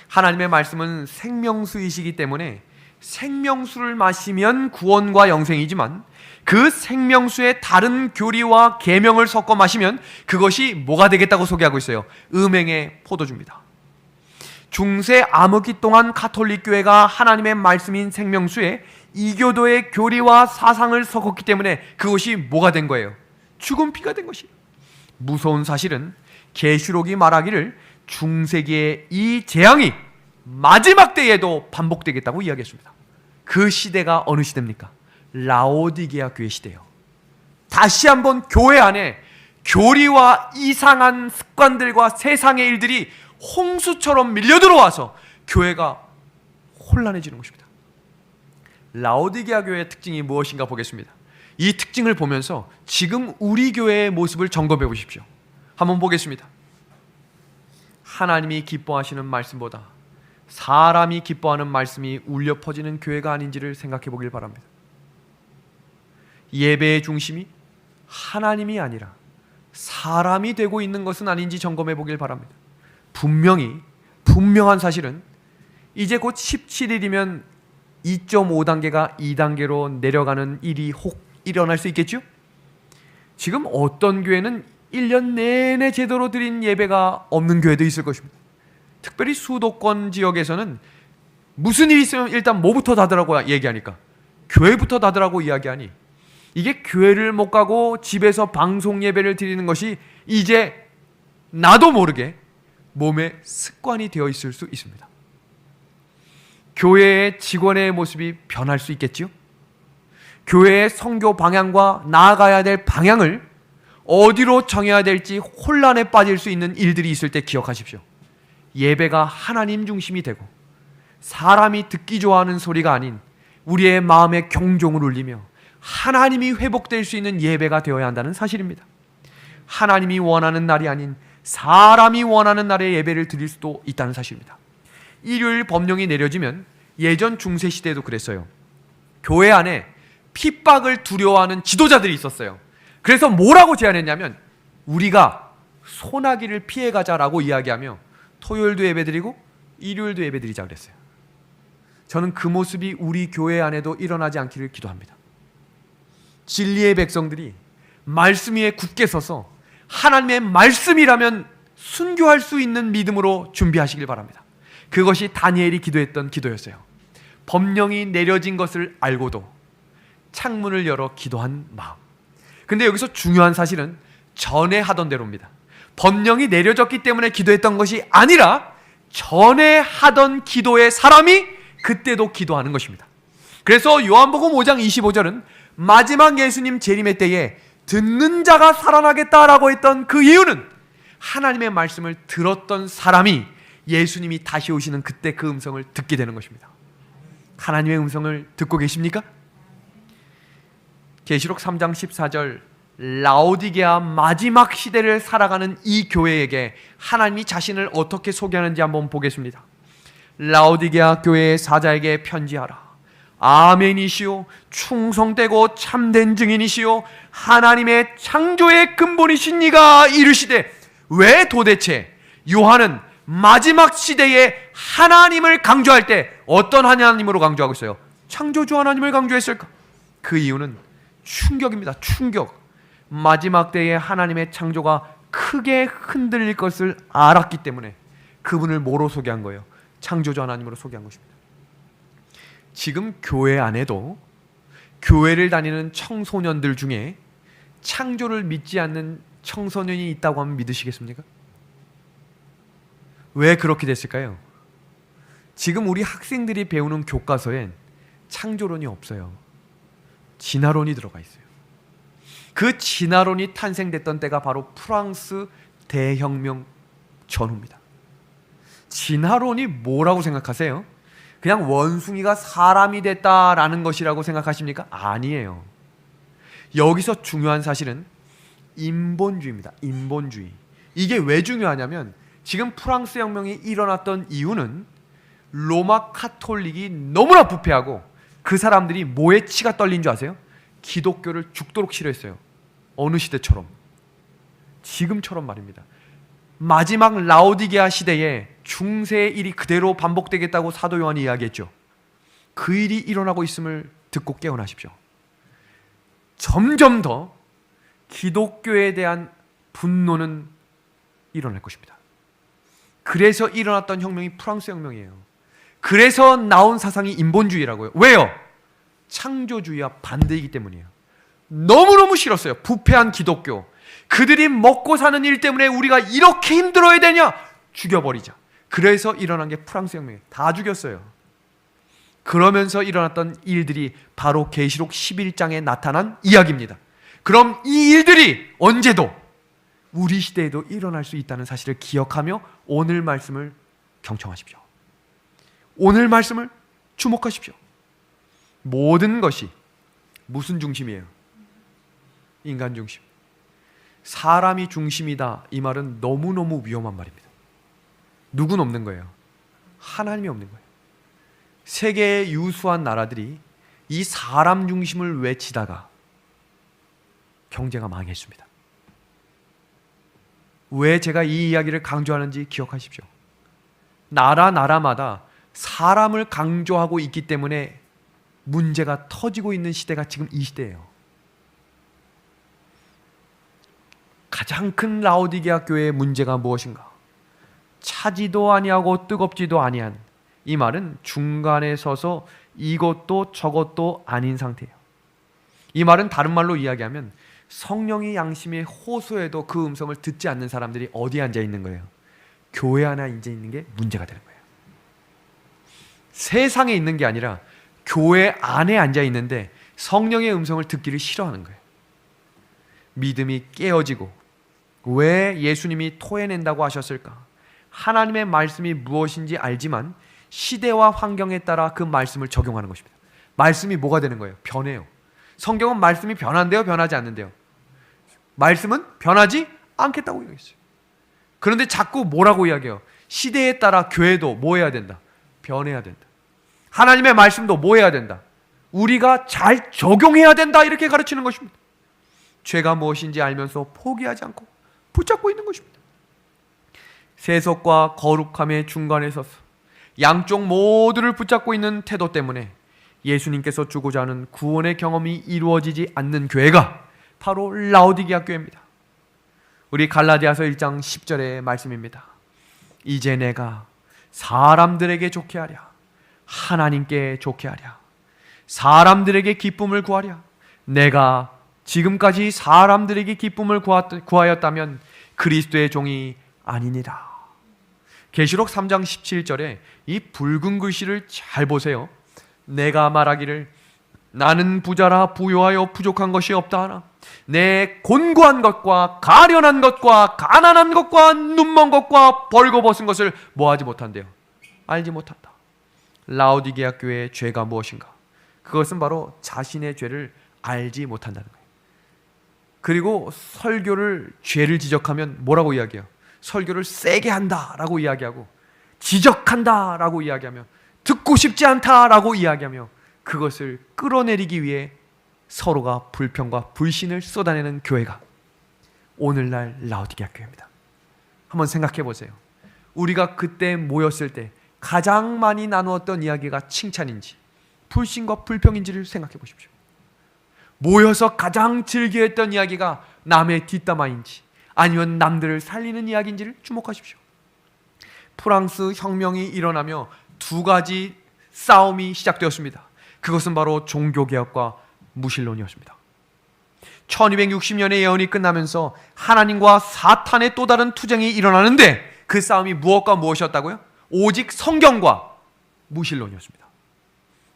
하나님의 말씀은 생명수이시기 때문에 생명수를 마시면 구원과 영생이지만 그 생명수에 다른 교리와 계명을 섞어 마시면 그것이 뭐가 되겠다고 소개하고 있어요? 음행의 포도주입니다. 중세 암흑기 동안 가톨릭 교회가 하나님의 말씀인 생명수에 이교도의 교리와 사상을 섞었기 때문에 그것이 뭐가 된 거예요? 죽은 피가 된 것이에요. 무서운 사실은 계시록이 말하기를 중세기의 이 재앙이 마지막 때에도 반복되겠다고 이야기했습니다. 그 시대가 어느 시대입니까? 라오디게아 교회 시대예요. 다시 한번 교회 안에 교리와 이상한 습관들과 세상의 일들이 홍수처럼 밀려들어와서 교회가 혼란해지는 것입니다. 라오디게아 교회의 특징이 무엇인가 보겠습니다. 이 특징을 보면서 지금 우리 교회의 모습을 점검해 보십시오. 한번 보겠습니다. 하나님이 기뻐하시는 말씀보다 사람이 기뻐하는 말씀이 울려 퍼지는 교회가 아닌지를 생각해 보길 바랍니다. 예배의 중심이 하나님이 아니라 사람이 되고 있는 것은 아닌지 점검해 보길 바랍니다. 분명한 사실은 이제 곧 17일이면 2.5단계가 2단계로 내려가는 일이 혹 일어날 수 있겠죠? 지금 어떤 교회는 1년 내내 제대로 드린 예배가 없는 교회도 있을 것입니다. 특별히 수도권 지역에서는 무슨 일이 있으면 일단 뭐부터 닫으라고 얘기하니까 교회부터 닫으라고 이야기하니 이게 교회를 못 가고 집에서 방송 예배를 드리는 것이 이제 나도 모르게 몸에 습관이 되어 있을 수 있습니다. 교회의 직원의 모습이 변할 수 있겠지요? 교회의 선교 방향과 나아가야 될 방향을 어디로 정해야 될지 혼란에 빠질 수 있는 일들이 있을 때 기억하십시오. 예배가 하나님 중심이 되고 사람이 듣기 좋아하는 소리가 아닌 우리의 마음의 경종을 울리며 하나님이 회복될 수 있는 예배가 되어야 한다는 사실입니다. 하나님이 원하는 날이 아닌 사람이 원하는 날에 예배를 드릴 수도 있다는 사실입니다. 일요일 법령이 내려지면 예전 중세시대에도 그랬어요. 교회 안에 핍박을 두려워하는 지도자들이 있었어요. 그래서 뭐라고 제안했냐면 우리가 소나기를 피해가자라고 이야기하며 토요일도 예배드리고 일요일도 예배드리자 그랬어요. 저는 그 모습이 우리 교회 안에도 일어나지 않기를 기도합니다. 진리의 백성들이 말씀 위에 굳게 서서 하나님의 말씀이라면 순교할 수 있는 믿음으로 준비하시길 바랍니다. 그것이 다니엘이 기도했던 기도였어요. 법령이 내려진 것을 알고도 창문을 열어 기도한 마음. 근데 여기서 중요한 사실은 전에 하던 대로입니다. 법령이 내려졌기 때문에 기도했던 것이 아니라 전에 하던 기도의 사람이 그때도 기도하는 것입니다. 그래서 요한복음 5장 25절은 마지막 예수님 재림의 때에 듣는 자가 살아나겠다라고 했던 그 이유는 하나님의 말씀을 들었던 사람이 예수님이 다시 오시는 그때 그 음성을 듣게 되는 것입니다. 하나님의 음성을 듣고 계십니까? 계시록 3장 14절 라오디게아 마지막 시대를 살아가는 이 교회에게 하나님이 자신을 어떻게 소개하는지 한번 보겠습니다. 라오디게아 교회의 사자에게 편지하라. 아멘이시오 충성되고 참된 증인이시오 하나님의 창조의 근본이신 이가 이르시되 왜 도대체 요한은 마지막 시대에 하나님을 강조할 때 어떤 하나님으로 강조하고 있어요? 창조주 하나님을 강조했을까? 그 이유는 충격입니다. 충격. 마지막 때에 하나님의 창조가 크게 흔들릴 것을 알았기 때문에 그분을 뭐로 소개한 거예요? 창조주 하나님으로 소개한 것입니다. 지금 교회 안에도 교회를 다니는 청소년들 중에 창조를 믿지 않는 청소년이 있다고 하면 믿으시겠습니까? 왜 그렇게 됐을까요? 지금 우리 학생들이 배우는 교과서엔 창조론이 없어요. 진화론이 들어가 있어요. 그 진화론이 탄생됐던 때가 바로 프랑스 대혁명 전후입니다. 진화론이 뭐라고 생각하세요? 그냥 원숭이가 사람이 됐다라는 것이라고 생각하십니까? 아니에요. 여기서 중요한 사실은 인본주의입니다. 인본주의. 이게 왜 중요하냐면 지금 프랑스 혁명이 일어났던 이유는 로마 카톨릭이 너무나 부패하고 그 사람들이 뭐에 치가 떨린 줄 아세요? 기독교를 죽도록 싫어했어요. 어느 시대처럼. 지금처럼 말입니다. 마지막 라오디게아 시대에 중세의 일이 그대로 반복되겠다고 사도 요한이 이야기했죠. 그 일이 일어나고 있음을 듣고 깨어나십시오. 점점 더 기독교에 대한 분노는 일어날 것입니다. 그래서 일어났던 혁명이 프랑스 혁명이에요. 그래서 나온 사상이 인본주의라고요. 왜요? 창조주의와 반대이기 때문이에요. 너무너무 싫었어요. 부패한 기독교. 그들이 먹고 사는 일 때문에 우리가 이렇게 힘들어야 되냐? 죽여버리자. 그래서 일어난 게 프랑스 혁명이에요. 다 죽였어요. 그러면서 일어났던 일들이 바로 계시록 11장에 나타난 이야기입니다. 그럼 이 일들이 언제도 우리 시대에도 일어날 수 있다는 사실을 기억하며 오늘 말씀을 경청하십시오. 오늘 말씀을 주목하십시오. 모든 것이 무슨 중심이에요? 인간 중심. 사람이 중심이다. 이 말은 너무너무 위험한 말입니다. 누군 없는 거예요. 하나님이 없는 거예요. 세계의 유수한 나라들이 이 사람 중심을 외치다가 경제가 망했습니다. 왜 제가 이 이야기를 강조하는지 기억하십시오. 나라마다 사람을 강조하고 있기 때문에 문제가 터지고 있는 시대가 지금 이 시대예요. 가장 큰 라오디게아 교회의 문제가 무엇인가? 차지도 아니하고 뜨겁지도 아니한, 이 말은 중간에 서서 이것도 저것도 아닌 상태예요. 이 말은 다른 말로 이야기하면 성령이 양심에 호소해도 그 음성을 듣지 않는 사람들이 어디에 앉아 있는 거예요? 교회 안에 앉아 있는 게 문제가 되는 거예요. 세상에 있는 게 아니라 교회 안에 앉아 있는데 성령의 음성을 듣기를 싫어하는 거예요. 믿음이 깨어지고, 왜 예수님이 토해낸다고 하셨을까? 하나님의 말씀이 무엇인지 알지만 시대와 환경에 따라 그 말씀을 적용하는 것입니다. 말씀이 뭐가 되는 거예요? 변해요. 성경은 말씀이 변한대요, 변하지 않는데요? 말씀은 변하지 않겠다고 이야기했어요. 그런데 자꾸 뭐라고 이야기해요? 시대에 따라 교회도 뭐 해야 된다? 변해야 된다. 하나님의 말씀도 뭐 해야 된다? 우리가 잘 적용해야 된다. 이렇게 가르치는 것입니다. 죄가 무엇인지 알면서 포기하지 않고 붙잡고 있는 것입니다. 세속과 거룩함의 중간에 서서 양쪽 모두를 붙잡고 있는 태도 때문에 예수님께서 주고자 하는 구원의 경험이 이루어지지 않는 교회가 바로 라오디게아 교회입니다. 우리 갈라디아서 1장 10절의 말씀입니다. 이제 내가 사람들에게 좋게 하랴, 하나님께 좋게 하랴, 사람들에게 기쁨을 구하랴. 내가 지금까지 사람들에게 기쁨을 구하였다면 그리스도의 종이 아니니라. 계시록 3장 17절에 이 붉은 글씨를 잘 보세요. 내가 말하기를 나는 부자라 부요하여 부족한 것이 없다 하나 내 곤고한 것과 가련한 것과 가난한 것과 눈먼 것과 벌거벗은 것을 뭐하지 못한대요? 알지 못한다. 라오디게아 교회의 죄가 무엇인가? 그것은 바로 자신의 죄를 알지 못한다는 거예요. 그리고 설교를 죄를 지적하면 뭐라고 이야기해요? 설교를 세게 한다라고 이야기하고, 지적한다라고 이야기하며, 듣고 싶지 않다라고 이야기하며, 그것을 끌어내리기 위해 서로가 불평과 불신을 쏟아내는 교회가 오늘날 라오디게아 교회입니다. 한번 생각해 보세요. 우리가 그때 모였을 때 가장 많이 나누었던 이야기가 칭찬인지 불신과 불평인지를 생각해 보십시오. 모여서 가장 즐겨했던 이야기가 남의 뒷담화인지 아니면 남들을 살리는 이야기인지를 주목하십시오. 프랑스 혁명이 일어나며 두 가지 싸움이 시작되었습니다. 그것은 바로 종교개혁과 무신론이었습니다. 1260년의 예언이 끝나면서 하나님과 사탄의 또 다른 투쟁이 일어나는데 그 싸움이 무엇과 무엇이었다고요? 오직 성경과 무신론이었습니다.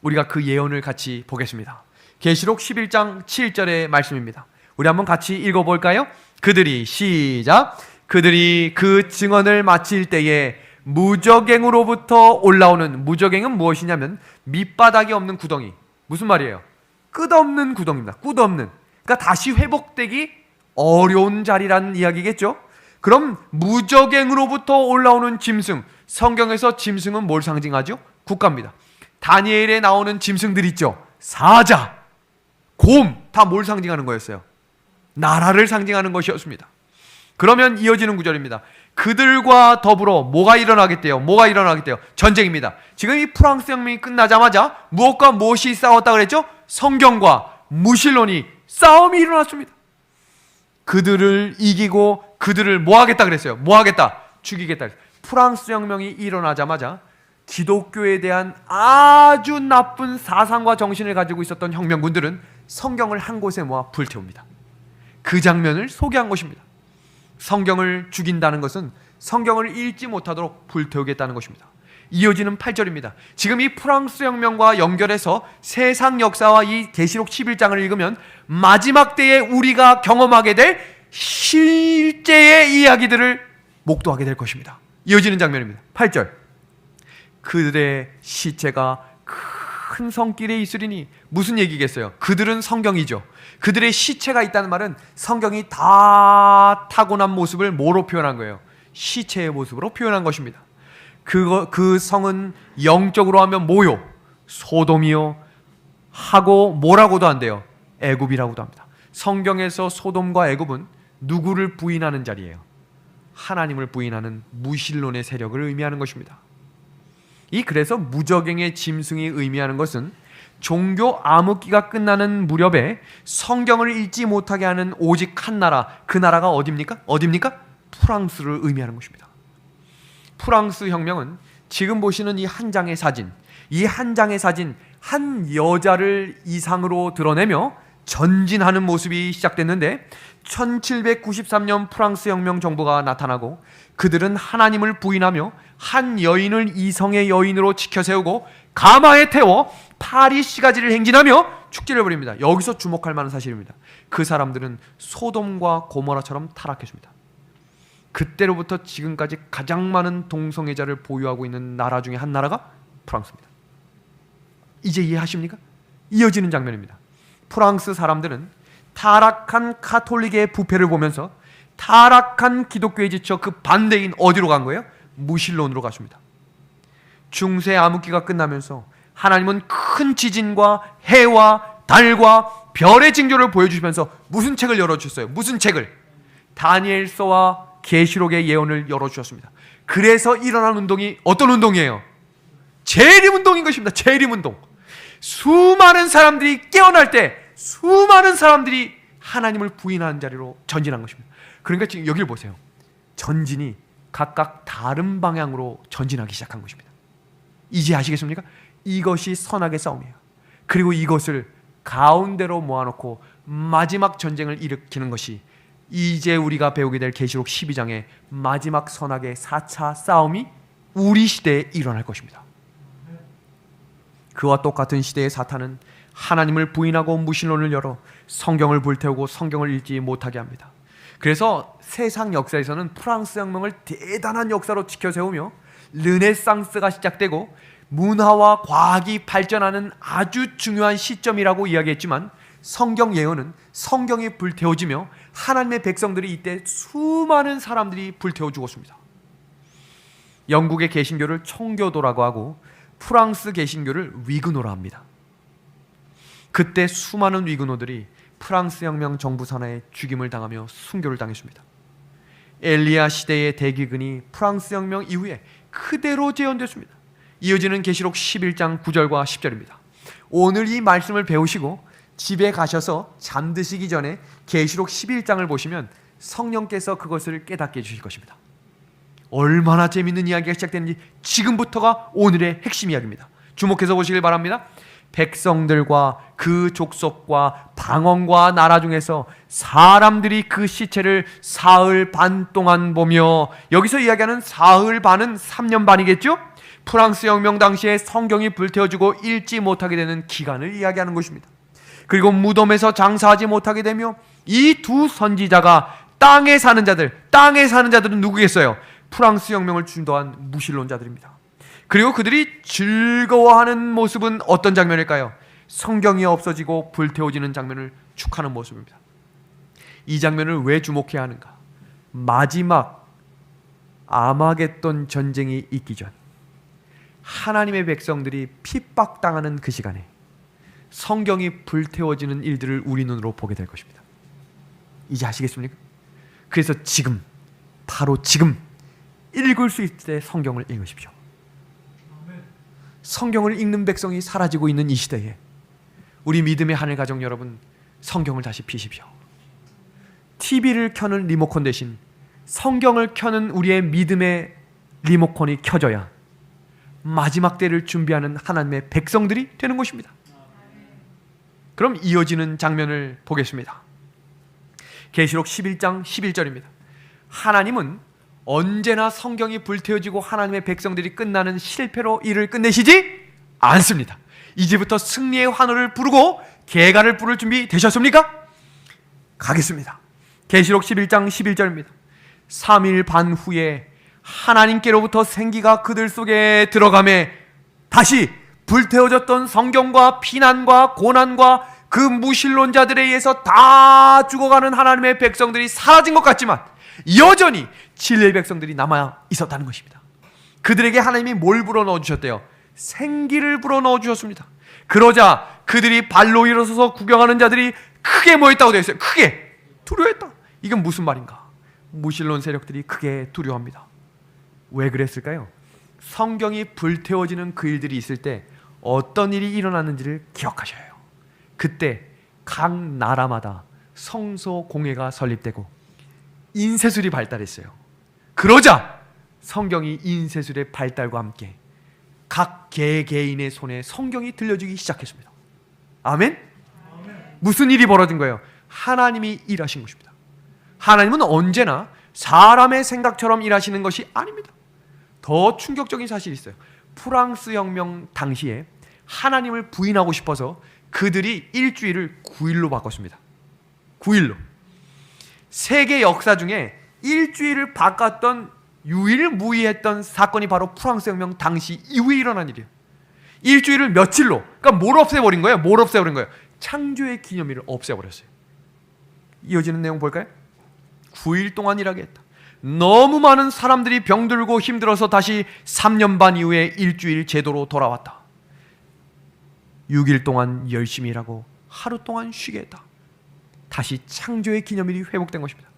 우리가 그 예언을 같이 보겠습니다. 계시록 11장 7절의 말씀입니다. 우리 한번 같이 읽어볼까요? 그들이 시작. 그들이 그 증언을 마칠 때에 무저갱으로부터 올라오는, 무저갱은 무엇이냐면 밑바닥이 없는 구덩이. 무슨 말이에요? 끝없는 구덩이입니다. 끝없는. 그러니까 다시 회복되기 어려운 자리라는 이야기겠죠. 그럼 무저갱으로부터 올라오는 짐승, 성경에서 짐승은 뭘 상징하죠? 국가입니다. 다니엘에 나오는 짐승들 있죠. 사자, 곰, 다 뭘 상징하는 거였어요? 나라를 상징하는 것이었습니다. 그러면 이어지는 구절입니다. 그들과 더불어 뭐가 일어나겠대요? 뭐가 일어나겠대요? 전쟁입니다. 지금 이 프랑스 혁명이 끝나자마자 무엇과 무엇이 싸웠다 그랬죠? 성경과 무신론이 싸움이 일어났습니다. 그들을 이기고 그들을 뭐 하겠다 그랬어요? 뭐 하겠다? 죽이겠다 그랬어요. 프랑스 혁명이 일어나자마자 기독교에 대한 아주 나쁜 사상과 정신을 가지고 있었던 혁명군들은 성경을 한 곳에 모아 불태웁니다. 그 장면을 소개한 것입니다. 성경을 죽인다는 것은 성경을 읽지 못하도록 불태우겠다는 것입니다. 이어지는 8절입니다. 지금 이 프랑스 혁명과 연결해서 세상 역사와 이 계시록 11장을 읽으면 마지막 때에 우리가 경험하게 될 실제의 이야기들을 목도하게 될 것입니다. 이어지는 장면입니다. 8절. 그들의 시체가 큰 성길에 있으리니, 무슨 얘기겠어요? 그들은 성경이죠. 그들의 시체가 있다는 말은 성경이 다 타고난 모습을 뭐로 표현한 거예요? 시체의 모습으로 표현한 것입니다. 그 성은 영적으로 하면 뭐요? 소돔이요. 하고 뭐라고도 한대요? 애굽이라고도 합니다. 성경에서 소돔과 애굽은 누구를 부인하는 자리예요? 하나님을 부인하는 무신론의 세력을 의미하는 것입니다. 그래서 무저갱의 짐승이 의미하는 것은 종교 암흑기가 끝나는 무렵에 성경을 읽지 못하게 하는 오직 한 나라, 그 나라가 어디입니까? 프랑스를 의미하는 것입니다. 프랑스 혁명은 지금 보시는 이 한 장의 사진, 한 여자를 이상으로 드러내며 전진하는 모습이 시작됐는데 1793년 프랑스 혁명 정부가 나타나고 그들은 하나님을 부인하며 한 여인을 이성의 여인으로 지켜세우고 가마에 태워 파리 시가지를 행진하며 축제를 벌입니다. 여기서 주목할 만한 사실입니다. 그 사람들은 소돔과 고모라처럼 타락했습니다. 그때로부터 지금까지 가장 많은 동성애자를 보유하고 있는 나라 중에 한 나라가 프랑스입니다. 이제 이해하십니까? 이어지는 장면입니다. 프랑스 사람들은 타락한 카톨릭의 부패를 보면서 타락한 기독교에 지쳐 그 반대인 어디로 간 거예요? 무신론으로 갔습니다. 중세 암흑기가 끝나면서 하나님은 큰 지진과 해와 달과 별의 징조를 보여주시면서 무슨 책을 열어주셨어요? 무슨 책을? 다니엘서와 계시록의 예언을 열어주셨습니다. 그래서 일어난 운동이 어떤 운동이에요? 재림운동인 것입니다. 재림운동. 수많은 사람들이 깨어날 때 수많은 사람들이 하나님을 부인하는 자리로 전진한 것입니다. 그러니까 지금 여기를 보세요. 전진이 각각 다른 방향으로 전진하기 시작한 것입니다. 이제 아시겠습니까? 이것이 선악의 싸움이에요. 그리고 이것을 가운데로 모아놓고 마지막 전쟁을 일으키는 것이 이제 우리가 배우게 될 계시록 12장의 마지막 선악의 4차 싸움이 우리 시대에 일어날 것입니다. 그와 똑같은 시대의 사탄은 하나님을 부인하고 무신론을 열어 성경을 불태우고 성경을 읽지 못하게 합니다. 그래서 세상 역사에서는 프랑스 혁명을 대단한 역사로 지켜세우며 르네상스가 시작되고 문화와 과학이 발전하는 아주 중요한 시점이라고 이야기했지만 성경 예언은 성경이 불태워지며 하나님의 백성들이 이때 수많은 사람들이 불태워 죽었습니다. 영국의 개신교를 청교도라고 하고 프랑스 개신교를 위그노라 합니다. 그때 수많은 위그노들이 프랑스 혁명 정부 산하에 죽임을 당하며 순교를 당했습니다. 엘리야 시대의 대기근이 프랑스 혁명 이후에 그대로 재현됐습니다. 이어지는 계시록 11장 9절과 10절입니다. 오늘 이 말씀을 배우시고 집에 가셔서 잠드시기 전에 계시록 11장을 보시면 성령께서 그것을 깨닫게 해주실 것입니다. 얼마나 재밌는 이야기가 시작되는지 지금부터가 오늘의 핵심 이야기입니다. 주목해서 보시길 바랍니다. 백성들과 그 족속과 방언과 나라 중에서 사람들이 그 시체를 사흘 반 동안 보며, 여기서 이야기하는 사흘 반은 3년 반이겠죠? 프랑스 혁명 당시에 성경이 불태워지고 읽지 못하게 되는 기간을 이야기하는 것입니다. 그리고 무덤에서 장사하지 못하게 되며 이 두 선지자가 땅에 사는 자들은 누구겠어요? 프랑스 혁명을 주도한 무신론자들입니다. 그리고 그들이 즐거워하는 모습은 어떤 장면일까요? 성경이 없어지고 불태워지는 장면을 축하하는 모습입니다. 이 장면을 왜 주목해야 하는가? 마지막 아마겟돈 전쟁이 있기 전 하나님의 백성들이 핍박당하는 그 시간에 성경이 불태워지는 일들을 우리 눈으로 보게 될 것입니다. 이제 아시겠습니까? 그래서 지금, 바로 지금 읽을 수 있을 때 성경을 읽으십시오. 성경을 읽는 백성이 사라지고 있는 이 시대에 우리 믿음의 하늘 가족 여러분, 성경을 다시 피십시오. TV를 켜는 리모컨 대신 성경을 켜는 우리의 믿음의 리모컨이 켜져야 마지막 때를 준비하는 하나님의 백성들이 되는 것입니다. 그럼 이어지는 장면을 보겠습니다. 계시록 11장 11절입니다. 하나님은 언제나 성경이 불태워지고 하나님의 백성들이 끝나는 실패로 일을 끝내시지 않습니다. 이제부터 승리의 환호를 부르고 개가를 부를 준비 되셨습니까? 가겠습니다. 계시록 11장 11절입니다. 3일 반 후에 하나님께로부터 생기가 그들 속에 들어가매 다시 불태워졌던 성경과 피난과 고난과 그 무신론자들에 의해서 다 죽어가는 하나님의 백성들이 사라진 것 같지만 여전히 진리의 백성들이 남아 있었다는 것입니다. 그들에게 하나님이 뭘 불어넣어 주셨대요? 생기를 불어넣어 주셨습니다. 그러자 그들이 발로 일어서서 구경하는 자들이 크게 모였다고 되어 있어요. 크게 두려워했다. 이건 무슨 말인가? 무신론 세력들이 크게 두려워합니다. 왜 그랬을까요? 성경이 불태워지는 그 일들이 있을 때 어떤 일이 일어났는지를 기억하셔야 해요. 그때 각 나라마다 성소 공회가 설립되고 인쇄술이 발달했어요. 그러자 성경이 인쇄술의 발달과 함께 각 개개인의 손에 성경이 들려주기 시작했습니다. 아멘? 무슨 일이 벌어진 거예요? 하나님이 일하신 것입니다. 하나님은 언제나 사람의 생각처럼 일하시는 것이 아닙니다. 더 충격적인 사실이 있어요. 프랑스 혁명 당시에 하나님을 부인하고 싶어서 그들이 일주일을 9일로 바꿨습니다. 9일로. 세계 역사 중에 일주일을 바꿨던 유일무이했던 사건이 바로 프랑스 혁명 당시 이후에 일어난 일이에요. 일주일을 며칠로, 그러니까 뭘 없애버린 거예요? 뭘 없애버린 거예요? 창조의 기념일을 없애버렸어요. 이어지는 내용 볼까요? 9일 동안 일하게 했다. 너무 많은 사람들이 병들고 힘들어서 다시 3년 반 이후에 일주일 제도로 돌아왔다. 6일 동안 열심히 일하고 하루 동안 쉬게 했다. 다시 창조의 기념일이 회복된 것입니다.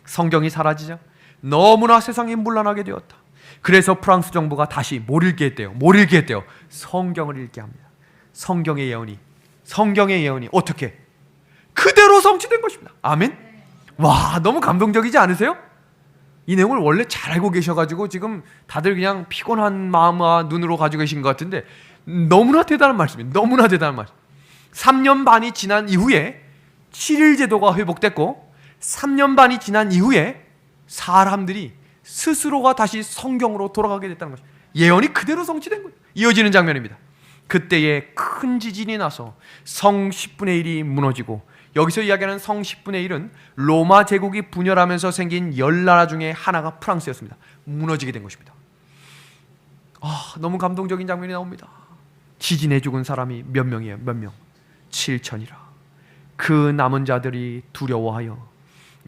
성경이 사라지자 너무나 세상이 문란하게 되었다. 그래서 프랑스 정부가 다시 뭘 읽게 했대요? 뭘 읽게 했대요? 성경을 읽게 합니다. 성경의 예언이 어떻게? 그대로 성취된 것입니다. 아멘? 와, 너무 감동적이지 않으세요? 이 내용을 원래 잘 알고 계셔가지고 지금 다들 그냥 피곤한 마음과 눈으로 가지고 계신 것 같은데 너무나 대단한 말씀이에요. 너무나 대단한 말씀. 3년 반이 지난 이후에 7일 제도가 회복됐고 3년 반이 지난 이후에 사람들이 스스로가 다시 성경으로 돌아가게 됐다는 것입니다. 예언이 그대로 성취된 거예요. 이어지는 장면입니다. 그때에 큰 지진이 나서 성 10분의 1이 무너지고, 여기서 이야기하는 성 10분의 1은 로마 제국이 분열하면서 생긴 10나라 중에 하나가 프랑스였습니다. 무너지게 된 것입니다. 너무 감동적인 장면이 나옵니다. 지진에 죽은 사람이 몇 명이에요? 몇 명? 7천이라. 그 남은 자들이 두려워하여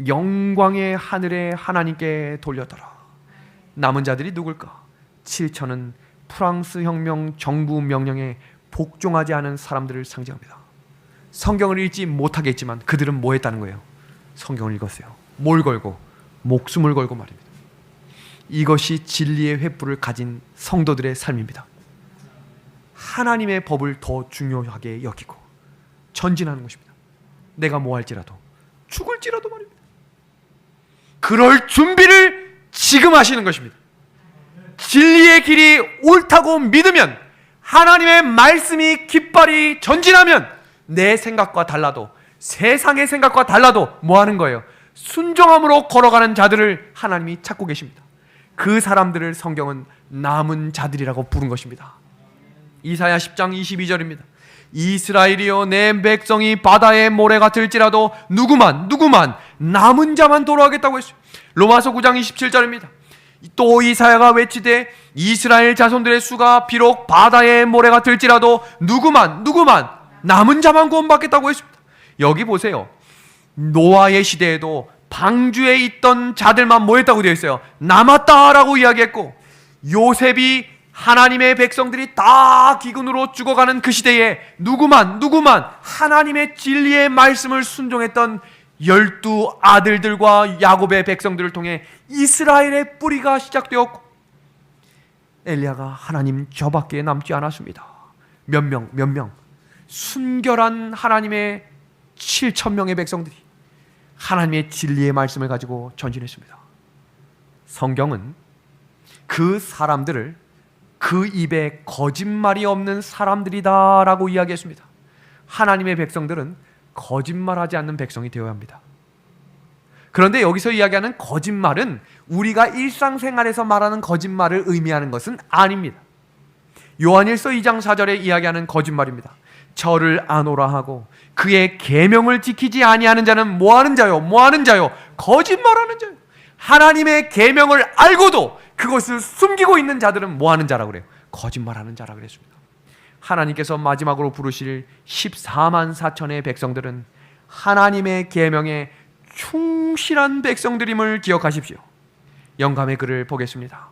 영광의 하늘에 하나님께 돌렸더라. 남은 자들이 누굴까? 7천은 프랑스 혁명 정부 명령에 복종하지 않은 사람들을 상징합니다. 성경을 읽지 못하겠지만 그들은 뭐 했다는 거예요? 성경을 읽었어요. 뭘 걸고? 목숨을 걸고 말입니다. 이것이 진리의 횃불을 가진 성도들의 삶입니다. 하나님의 법을 더 중요하게 여기고 전진하는 것입니다. 내가 뭐 할지라도, 죽을지라도 말입니다. 그럴 준비를 지금 하시는 것입니다. 진리의 길이 옳다고 믿으면, 하나님의 말씀이 깃발이 전진하면 내 생각과 달라도, 세상의 생각과 달라도 뭐 하는 거예요? 순종함으로 걸어가는 자들을 하나님이 찾고 계십니다. 그 사람들을 성경은 남은 자들이라고 부른 것입니다. 이사야 10장 22절입니다. 이스라엘이여, 내 백성이 바다의 모래 같을지라도 누구만 남은 자만 돌아가겠다고 했어요. 로마서 9장 27절입니다. 또 이사야가 외치되 이스라엘 자손들의 수가 비록 바다의 모래 같을지라도 누구만 남은 자만 구원받겠다고 했습니다. 여기 보세요. 노아의 시대에도 방주에 있던 자들만 뭐 했다고 되어 있어요? 남았다라고 이야기했고, 요셉이 하나님의 백성들이 다 기근으로 죽어가는 그 시대에 누구만 하나님의 진리의 말씀을 순종했던 12 아들들과 야곱의 백성들을 통해 이스라엘의 뿌리가 시작되었고, 엘리야가 하나님 저밖에 남지 않았습니다. 몇 명 순결한 하나님의 7,000명의 백성들이 하나님의 진리의 말씀을 가지고 전진했습니다. 성경은 그 사람들을 그 입에 거짓말이 없는 사람들이다 라고 이야기했습니다. 하나님의 백성들은 거짓말하지 않는 백성이 되어야 합니다. 그런데 여기서 이야기하는 거짓말은 우리가 일상생활에서 말하는 거짓말을 의미하는 것은 아닙니다. 요한일서 2장 4절에 이야기하는 거짓말입니다. 저를 아노라 하고 그의 계명을 지키지 아니하는 자는 뭐하는 자요? 거짓말하는 자요. 하나님의 계명을 알고도 그것을 숨기고 있는 자들은 뭐하는 자라고 그래요? 거짓말하는 자라고 그랬습니다. 하나님께서 마지막으로 부르실 14만 4천의 백성들은 하나님의 계명에 충실한 백성들임을 기억하십시오. 영감의 글을 보겠습니다.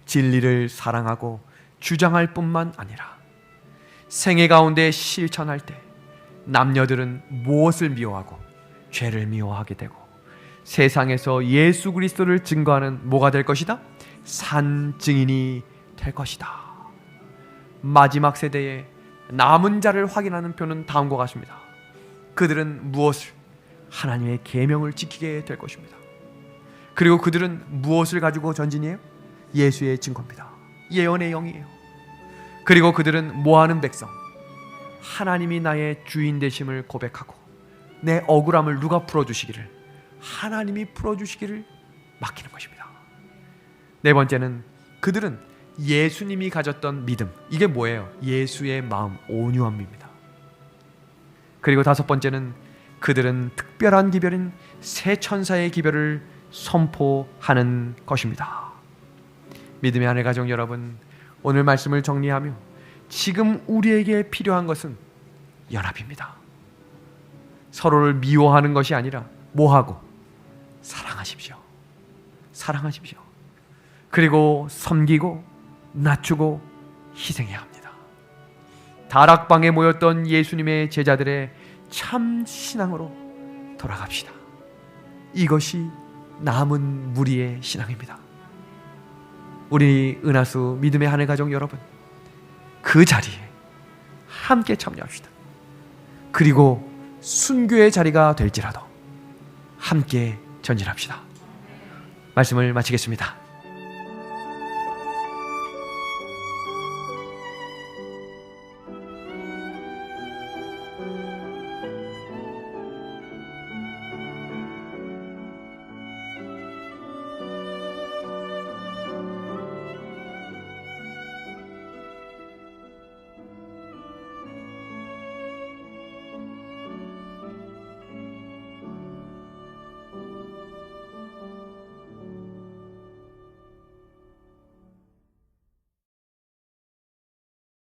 진리를 사랑하고 주장할 뿐만 아니라 생애 가운데 실천할 때 남녀들은 무엇을 미워하고 죄를 미워하게 되고 세상에서 예수 그리스도를 증거하는 뭐가 될 것이다? 산 증인이 될 것이다. 마지막 세대에 남은 자를 확인하는 표는 다음과 같습니다. 그들은 무엇을? 하나님의 계명을 지키게 될 것입니다. 그리고 그들은 무엇을 가지고 전진이에요? 예수의 증거입니다. 예언의 영이에요. 그리고 그들은 뭐하는 백성? 하나님이 나의 주인 되심을 고백하고 내 억울함을 누가 풀어주시기를? 하나님이 풀어주시기를 맡기는 것입니다. 네 번째는 그들은 예수님이 가졌던 믿음, 이게 뭐예요? 예수의 마음, 온유함입니다. 그리고 다섯 번째는 그들은 특별한 기별인 새 천사의 기별을 선포하는 것입니다. 믿음의 하늘 가족 여러분, 오늘 말씀을 정리하며 지금 우리에게 필요한 것은 연합입니다. 서로를 미워하는 것이 아니라 뭐하고? 사랑하십시오. 그리고 섬기고 낮추고 희생해야 합니다. 다락방에 모였던 예수님의 제자들의 참 신앙으로 돌아갑시다. 이것이 남은 무리의 신앙입니다. 우리 은하수 믿음의 하늘 가족 여러분, 그 자리에 함께 참여합시다. 그리고 순교의 자리가 될지라도 함께 전진합시다. 말씀을 마치겠습니다.